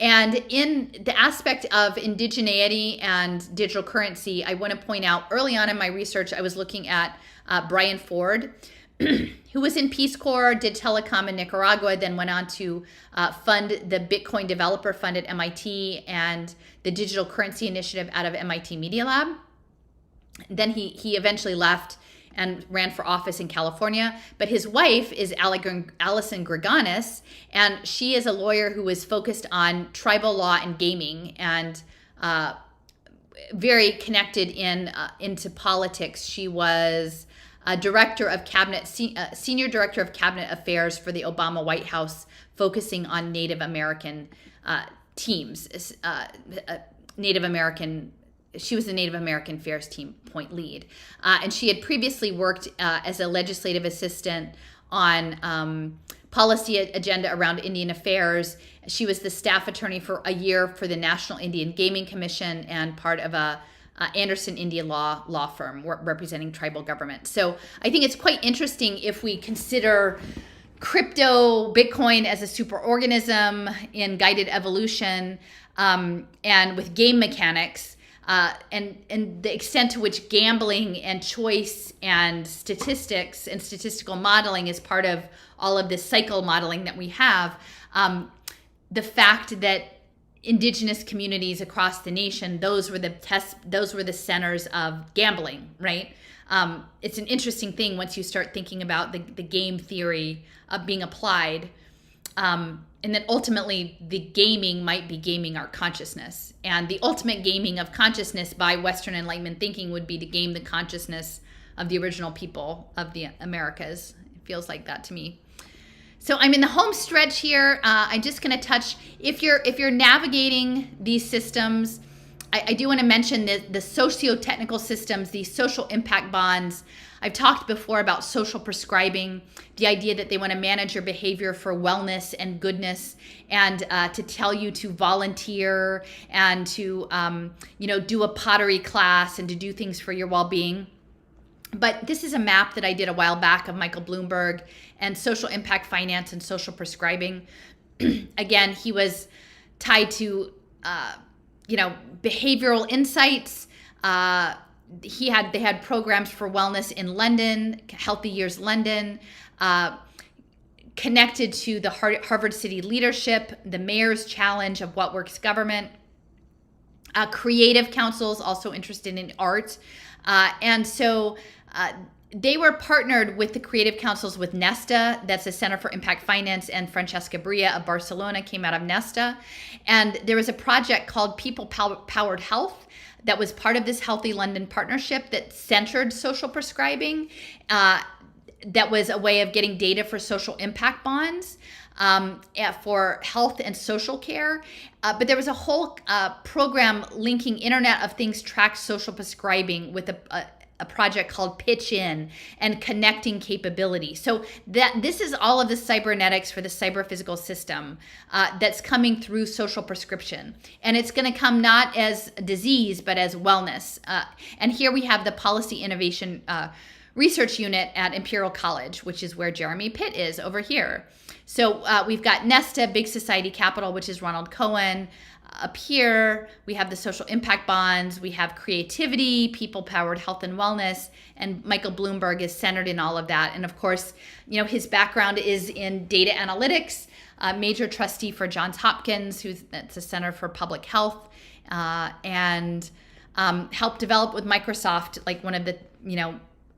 And in the aspect of indigeneity and digital currency, I want to point out early on in my research, I was looking at Brian Ford, who was in Peace Corps, did telecom in Nicaragua, then went on to fund the Bitcoin Developer Fund at MIT and the Digital Currency Initiative out of MIT Media Lab. Then he eventually left and ran for office in California. But his wife is Allison Greganis, and she is a lawyer who is focused on tribal law and gaming and very connected into politics. She was senior director of cabinet affairs for the Obama White House, focusing on Native American teams, she was the Native American Affairs Team Point lead. And she had previously worked as a legislative assistant on policy agenda around Indian affairs. She was the staff attorney for a year for the National Indian Gaming Commission and part of a Anderson Indian law firm representing tribal government. So I think it's quite interesting if we consider crypto, Bitcoin as a superorganism in guided evolution and with game mechanics. And the extent to which gambling and choice and statistics and statistical modeling is part of all of this cycle modeling that we have, the fact that indigenous communities across the nation, those were the centers of gambling, right? It's an interesting thing once you start thinking about the game theory of being applied. And then ultimately, the gaming might be gaming our consciousness. And the ultimate gaming of consciousness by Western Enlightenment thinking would be to game the consciousness of the original people of the Americas. It feels like that to me. So I'm in the home stretch here. I'm just going to touch, if you're navigating these systems, I do want to mention the socio-technical systems, these social impact bonds. I've talked before about social prescribing, the idea that they want to manage your behavior for wellness and goodness, and to tell you to volunteer and to do a pottery class and to do things for your well-being. But this is a map that I did a while back of Michael Bloomberg and social impact finance and social prescribing. Again, he was tied to behavioral insights. They had programs for wellness in London, Healthy Years London, connected to the Harvard City Leadership, the Mayor's Challenge of What Works Government, creative councils also interested in art. And so they were partnered with the creative councils with Nesta, that's a Center for Impact Finance, and Francesca Bria of Barcelona came out of Nesta. And there was a project called People Powered Health that was part of this Healthy London partnership that centered social prescribing. That was a way of getting data for social impact bonds for health and social care. But there was a whole program linking Internet of Things tracked social prescribing with a project called Pitch In and connecting capability. So this is all of the cybernetics for the cyber-physical system that's coming through social prescription. And it's going to come not as disease, but as wellness. And here we have the policy innovation research unit at Imperial College, which is where Jeremy Pitt is over here. So we've got Nesta, Big Society Capital, which is Ronald Cohen. Up here, we have the social impact bonds, we have creativity, people-powered health and wellness, and Michael Bloomberg is centered in all of that. And of course, his background is in data analytics, major trustee for Johns Hopkins, that's a Center for Public Health, and helped develop with Microsoft, like one of the,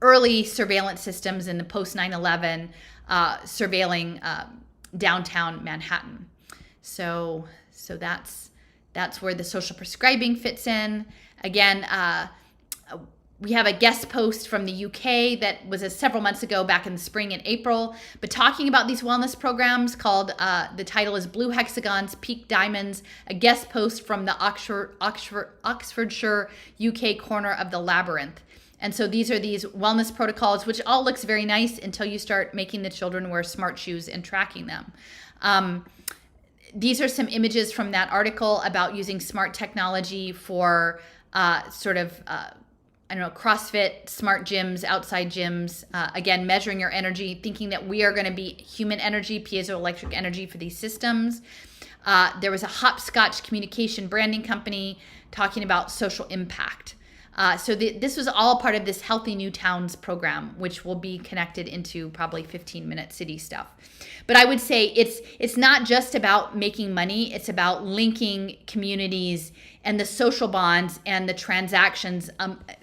early surveillance systems in the post 9/11, surveilling downtown Manhattan. So that's where the social prescribing fits in. Again, we have a guest post from the UK that was several months ago, back in the spring and April, but talking about these wellness programs called, the title is Blue Hexagons, Peak Diamonds, a guest post from the Oxfordshire UK corner of the Labyrinth. And so these are these wellness protocols, which all looks very nice until you start making the children wear smart shoes and tracking them. These are some images from that article about using smart technology for CrossFit, smart gyms, outside gyms, again, measuring your energy, thinking that we are going to be human energy, piezoelectric energy for these systems. There was a hopscotch communication branding company talking about social impact. This was all part of this Healthy New Towns program, which will be connected into probably 15-minute city stuff. But I would say it's not just about making money. It's about linking communities and the social bonds and the transactions,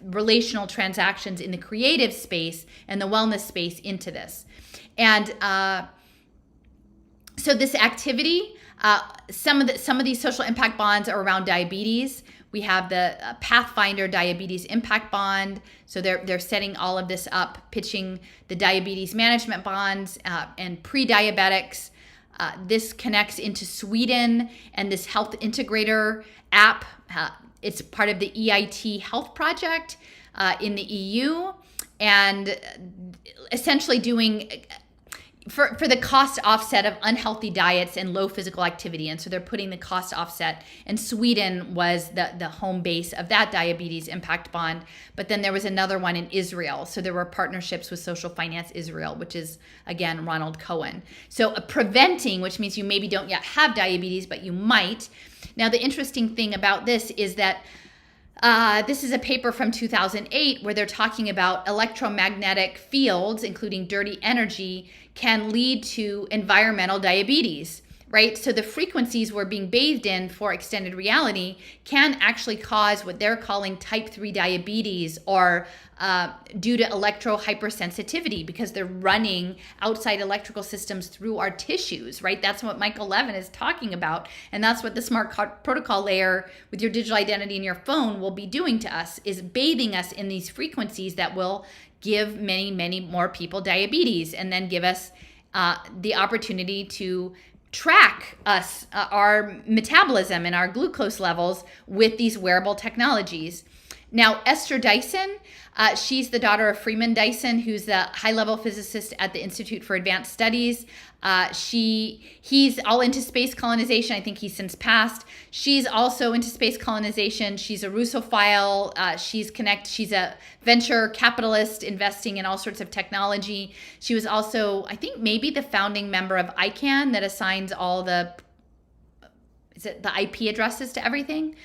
relational transactions in the creative space and the wellness space into this. And so this activity, some of these social impact bonds are around diabetes. We have the Pathfinder Diabetes Impact Bond. So they're setting all of this up, pitching the diabetes management bonds and pre-diabetics. This connects into Sweden and this health integrator app. It's part of the EIT health project in the EU, and essentially doing for the cost offset of unhealthy diets and low physical activity. And so they're putting the cost offset, and Sweden was the home base of that diabetes impact bond. But then there was another one in Israel. So there were partnerships with Social Finance Israel, which is, again, Ronald Cohen. So preventing, which means you maybe don't yet have diabetes, but you might. Now, the interesting thing about this is that this is a paper from 2008 where they're talking about electromagnetic fields, including dirty energy, can lead to environmental diabetes, right? So the frequencies we're being bathed in for extended reality can actually cause what they're calling type 3 diabetes, or due to electro hypersensitivity, because they're running outside electrical systems through our tissues, right? That's what Michael Levin is talking about. And that's what the smart protocol layer with your digital identity in your phone will be doing to us, is bathing us in these frequencies that will give many, many more people diabetes, and then give us the opportunity to track us, our metabolism and our glucose levels with these wearable technologies. Now, Esther Dyson, she's the daughter of Freeman Dyson, who's the high-level physicist at the Institute for Advanced Studies. He's all into space colonization. I think he's since passed. She's also into space colonization. She's a Russophile. She's a venture capitalist investing in all sorts of technology. She was also, I think, maybe the founding member of ICANN, that assigns all the IP addresses to everything.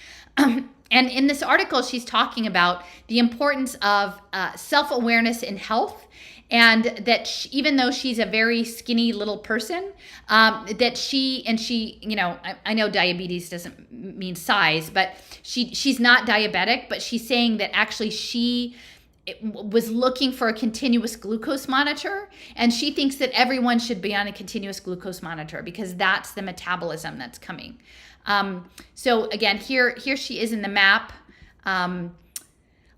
And in this article, she's talking about the importance of self-awareness in health, and that even though she's a very skinny little person, that she, I know diabetes doesn't mean size, but she's not diabetic, but she's saying that actually she was looking for a continuous glucose monitor, and she thinks that everyone should be on a continuous glucose monitor because that's the metabolism that's coming. So again, here she is in the map.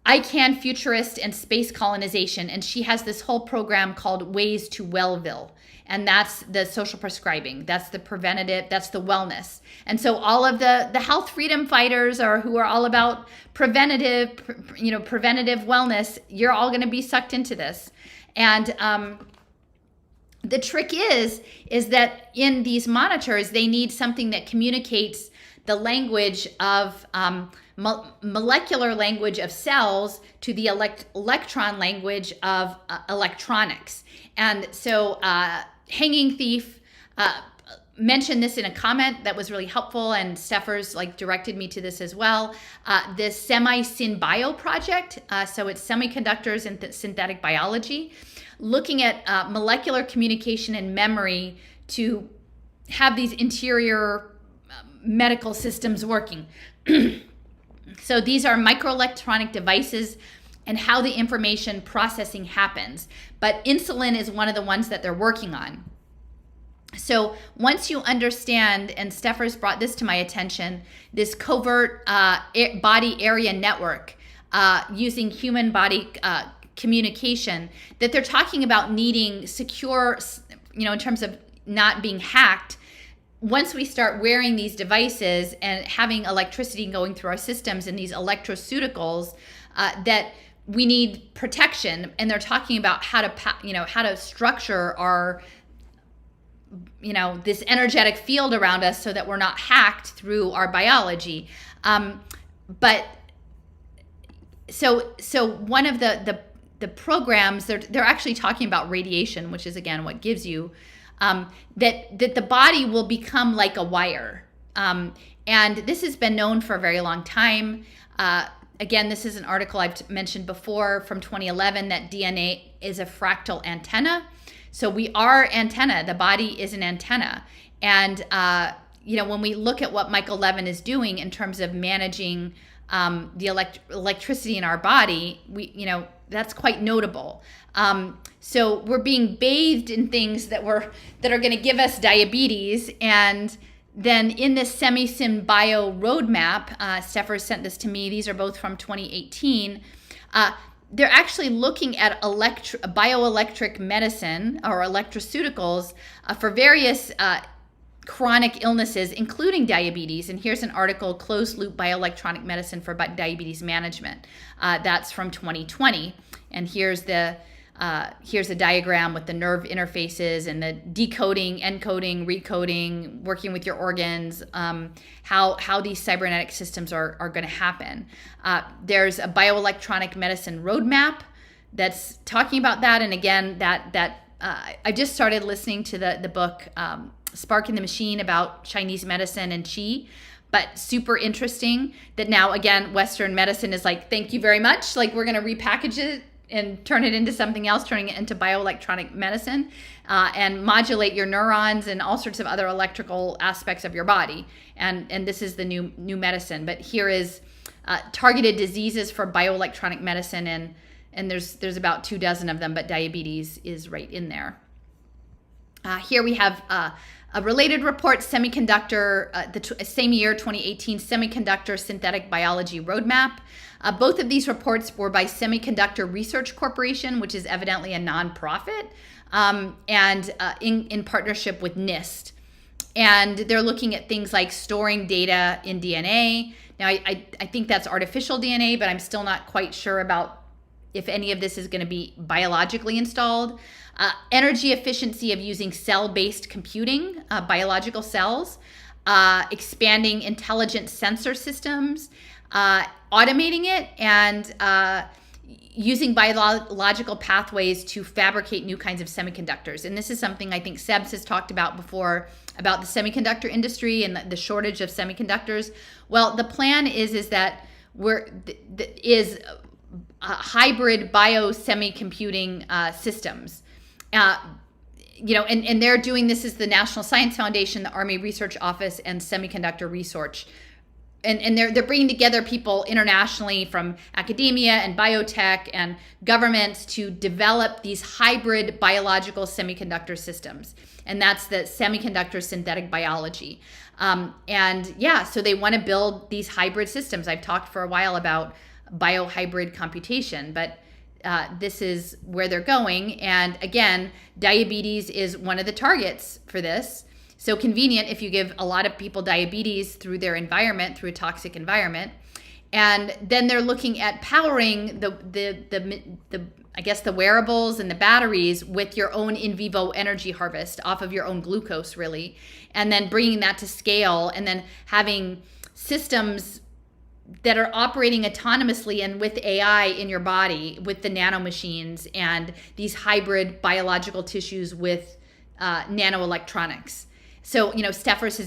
ICANN, futurist, and space colonization. And she has this whole program called Ways to Wellville. And that's the social prescribing. That's the preventative, that's the wellness. And so all of the health freedom fighters, or who are all about preventative wellness, you're all going to be sucked into this. And the trick is that in these monitors, they need something that communicates the language of molecular language of cells to the electron language of electronics. And so Hanging Thief mentioned this in a comment that was really helpful, and Steffers directed me to this as well. This SemiSynBio project, so it's semiconductors and synthetic biology, looking at molecular communication and memory to have these interior medical systems working. So these are microelectronic devices and how the information processing happens. But insulin is one of the ones that they're working on. So once you understand, and Steffers brought this to my attention, this covert body area network using human body communication, that they're talking about needing secure, in terms of not being hacked. Once we start wearing these devices and having electricity going through our systems and these electroceuticals, that we need protection. And they're talking about how to structure our, this energetic field around us so that we're not hacked through our biology. But so one of the programs, they're actually talking about radiation, which is again what gives you that the body will become like a wire. And this has been known for a very long time. Again, this is an article I've mentioned before from 2011, that DNA is a fractal antenna. So we are antenna. The body is an antenna. And, when we look at what Michael Levin is doing in terms of managing the electricity in our body, that's quite notable. So we're being bathed in things that are going to give us diabetes. And then in this SemiSynBio roadmap, Steffers sent this to me. These are both from 2018. They're actually looking at bioelectric medicine or electroceuticals for various chronic illnesses, including diabetes. And here's an article, Closed Loop Bioelectronic Medicine for Diabetes Management. That's from 2020. And here's a diagram with the nerve interfaces and the decoding, encoding, recoding, working with your organs, how these cybernetic systems are going to happen. There's a bioelectronic medicine roadmap that's talking about that. And again, I just started listening to the book Spark in the Machine about Chinese medicine and Qi. But super interesting that now, again, Western medicine is like, thank you very much. We're going to repackage it and turn it into something else, turning it into bioelectronic medicine and modulate your neurons and all sorts of other electrical aspects of your body. And this is the new medicine. But here is targeted diseases for bioelectronic medicine, and there's about 24 of them, but diabetes is right in there. Here we have a related report, semiconductor, the same year, 2018, Semiconductor Synthetic Biology Roadmap. Both of these reports were by Semiconductor Research Corporation, which is evidently a nonprofit, and in partnership with NIST. And they're looking at things like storing data in DNA. Now, I think that's artificial DNA, but I'm still not quite sure about if any of this is going to be biologically installed. Energy efficiency of using cell-based computing, biological cells, expanding intelligent sensor systems, automating it, and using biological pathways to fabricate new kinds of semiconductors. And this is something I think Sebs has talked about before, about the semiconductor industry and the shortage of semiconductors. Well, the plan is that hybrid bio-semi-computing systems. And they're doing this as the National Science Foundation, the Army Research Office, and Semiconductor Research. And they're bringing together people internationally from academia and biotech and governments to develop these hybrid biological semiconductor systems. And that's the semiconductor synthetic biology. So they want to build these hybrid systems. I've talked for a while about biohybrid computation, but this is where they're going. And again, diabetes is one of the targets for this. So convenient if you give a lot of people diabetes through their environment, through a toxic environment. And then they're looking at powering the wearables and the batteries with your own in vivo energy harvest off of your own glucose, really. And then bringing that to scale, and then having systems that are operating autonomously and with AI in your body, with the nanomachines and these hybrid biological tissues with nanoelectronics. So, Steffers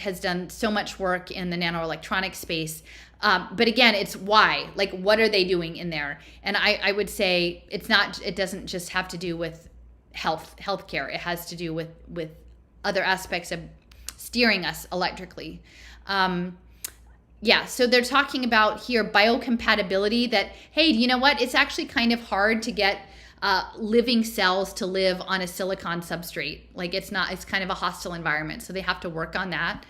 has done so much work in the nanoelectronic space. But again, it's why, like, what are they doing in there? And I would say it doesn't just have to do with healthcare. It has to do with other aspects of steering us electrically. So they're talking about here biocompatibility, that, hey, you know what? It's actually kind of hard to get living cells to live on a silicon substrate. Like, it's kind of a hostile environment. So they have to work on that.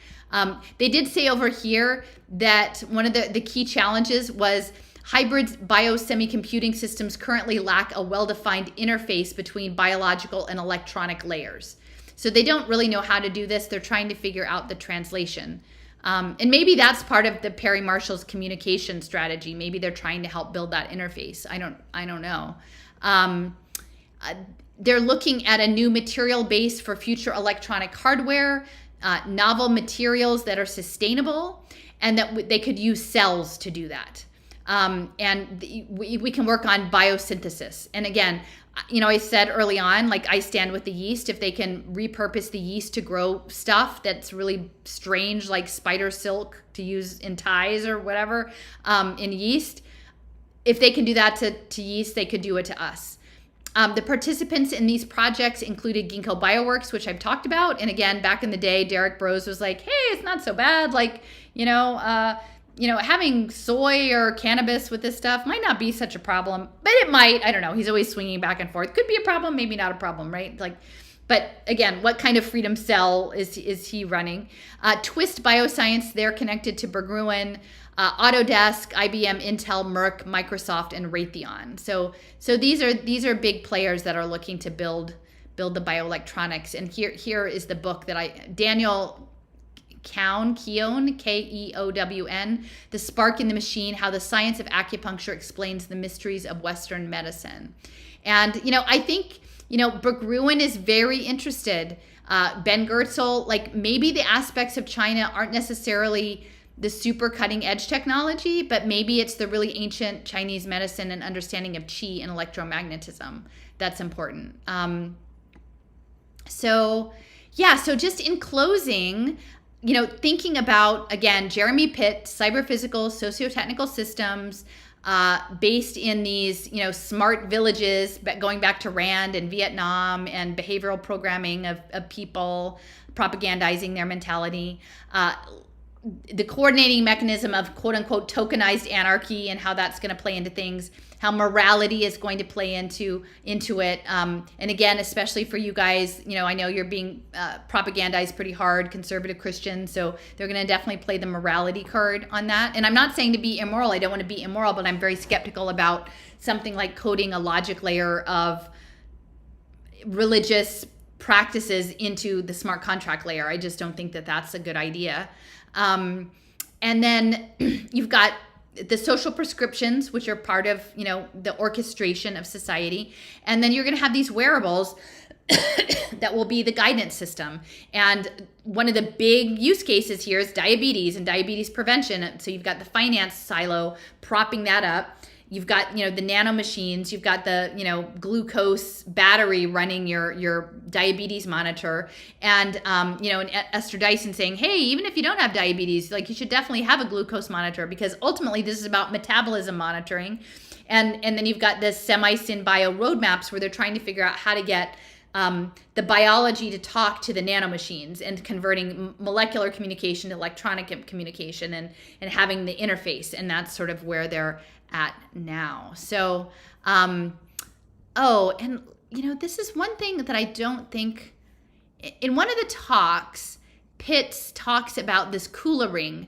They did say over here that one of the key challenges was hybrid biosemi-computing systems currently lack a well-defined interface between biological and electronic layers. So they don't really know how to do this. They're trying to figure out the translation. And maybe that's part of the Perry Marshall's communication strategy. Maybe they're trying to help build that interface. I don't know. They're looking at a new material base for future electronic hardware, novel materials that are sustainable, and that they could use cells to do that. And we can work on biosynthesis. And again, I said early on, like, I stand with the yeast. If they can repurpose the yeast to grow stuff that's really strange, like spider silk to use in ties or whatever, in yeast, if they can do that to yeast, they could do it to us. The participants in these projects included Ginkgo Bioworks, which I've talked about. And again, back in the day, Derek Brose was like, hey, it's not so bad. Like, having soy or cannabis with this stuff might not be such a problem, but it might. I don't know. He's always swinging back and forth. Could be a problem, maybe not a problem, right? Like, but again, what kind of freedom cell is he running? Twist Bioscience, they're connected to Berggruen, Autodesk, IBM, Intel, Merck, Microsoft, and Raytheon. So these are big players that are looking to build the bioelectronics. And here is the book that Daniel Keown, Keown, The Spark in the Machine, How the Science of Acupuncture Explains the Mysteries of Western Medicine. And, I think, Berggruen is very interested. Ben Goertzel, like, maybe the aspects of China aren't necessarily the super cutting edge technology, but maybe it's the really ancient Chinese medicine and understanding of qi and electromagnetism that's important. So just in closing, thinking about, again, Jeremy Pitt, cyber-physical, socio-technical systems based in these, smart villages, going back to Rand and Vietnam, and behavioral programming of people, propagandizing their mentality. The coordinating mechanism of quote-unquote tokenized anarchy and how that's going to play into things, how morality is going to play into it. And again, especially for you guys, I know you're being propagandized pretty hard, conservative Christians, so they're going to definitely play the morality card on that. And I'm not saying to be immoral. I don't want to be immoral, but I'm very skeptical about something like coding a logic layer of religious practices into the smart contract layer. I just don't think that that's a good idea. And then you've got the social prescriptions, which are part of, the orchestration of society. And then you're going to have these wearables that will be the guidance system. And one of the big use cases here is diabetes and diabetes prevention. So you've got the finance silo propping that up. You've got, the nanomachines, you've got the, glucose battery running your diabetes monitor. And, and Esther Dyson saying, hey, even if you don't have diabetes, like, you should definitely have a glucose monitor, because ultimately this is about metabolism monitoring. And then you've got the semi-syn bio roadmaps where they're trying to figure out how to get the biology to talk to the nanomachines, and converting molecular communication to electronic communication, and having the interface. And that's sort of where they're at now. So, this is one thing that I don't think, in one of the talks, Pitts talks about this Kula ring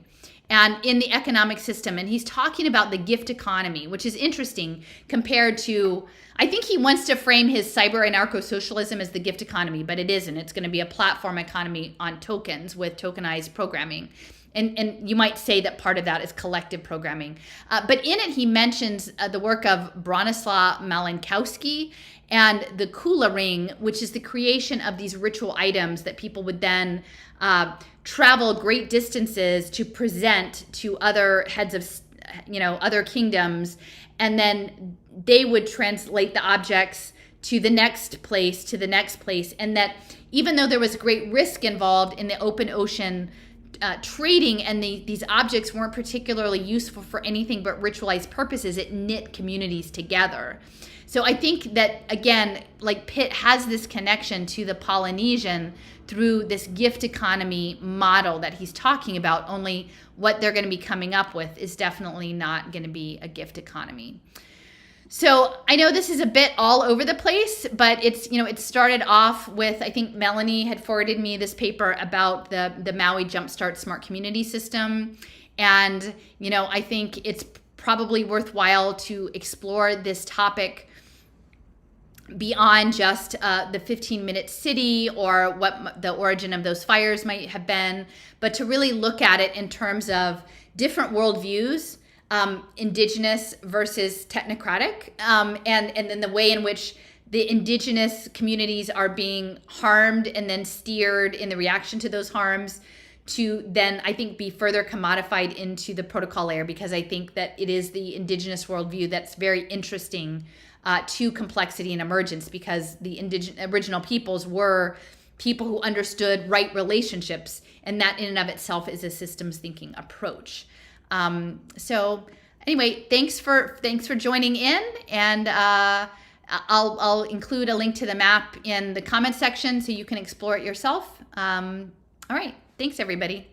and in the economic system, and he's talking about the gift economy, which is interesting compared to, I think he wants to frame his cyber anarcho-socialism as the gift economy, but it isn't. It's going to be a platform economy on tokens with tokenized programming. And you might say that part of that is collective programming. But in it, he mentions the work of Bronislaw Malinowski and the kula ring, which is the creation of these ritual items that people would then travel great distances to present to other heads of, other kingdoms, and then they would translate the objects to the next place, and that even though there was great risk involved in the open ocean trading, and these objects weren't particularly useful for anything but ritualized purposes, it knit communities together. So I think that, again, like Pitt has this connection to the Polynesian through this gift economy model that he's talking about, only what they're going to be coming up with is definitely not going to be a gift economy. So I know this is a bit all over the place, but it's, it started off with, I think Melanie had forwarded me this paper about the Maui JumpSTART Smart Community System. And, I think it's probably worthwhile to explore this topic beyond just the 15-minute city or what the origin of those fires might have been, but to really look at it in terms of different worldviews, indigenous versus technocratic, and then the way in which the indigenous communities are being harmed and then steered in the reaction to those harms to then, I think, be further commodified into the protocol layer, because I think that it is the indigenous worldview that's very interesting to complexity and emergence, because the original peoples were people who understood right relationships, and that in and of itself is a systems thinking approach. So anyway, thanks for joining in, and I'll include a link to the map in the comment section so you can explore it yourself. All right, thanks everybody.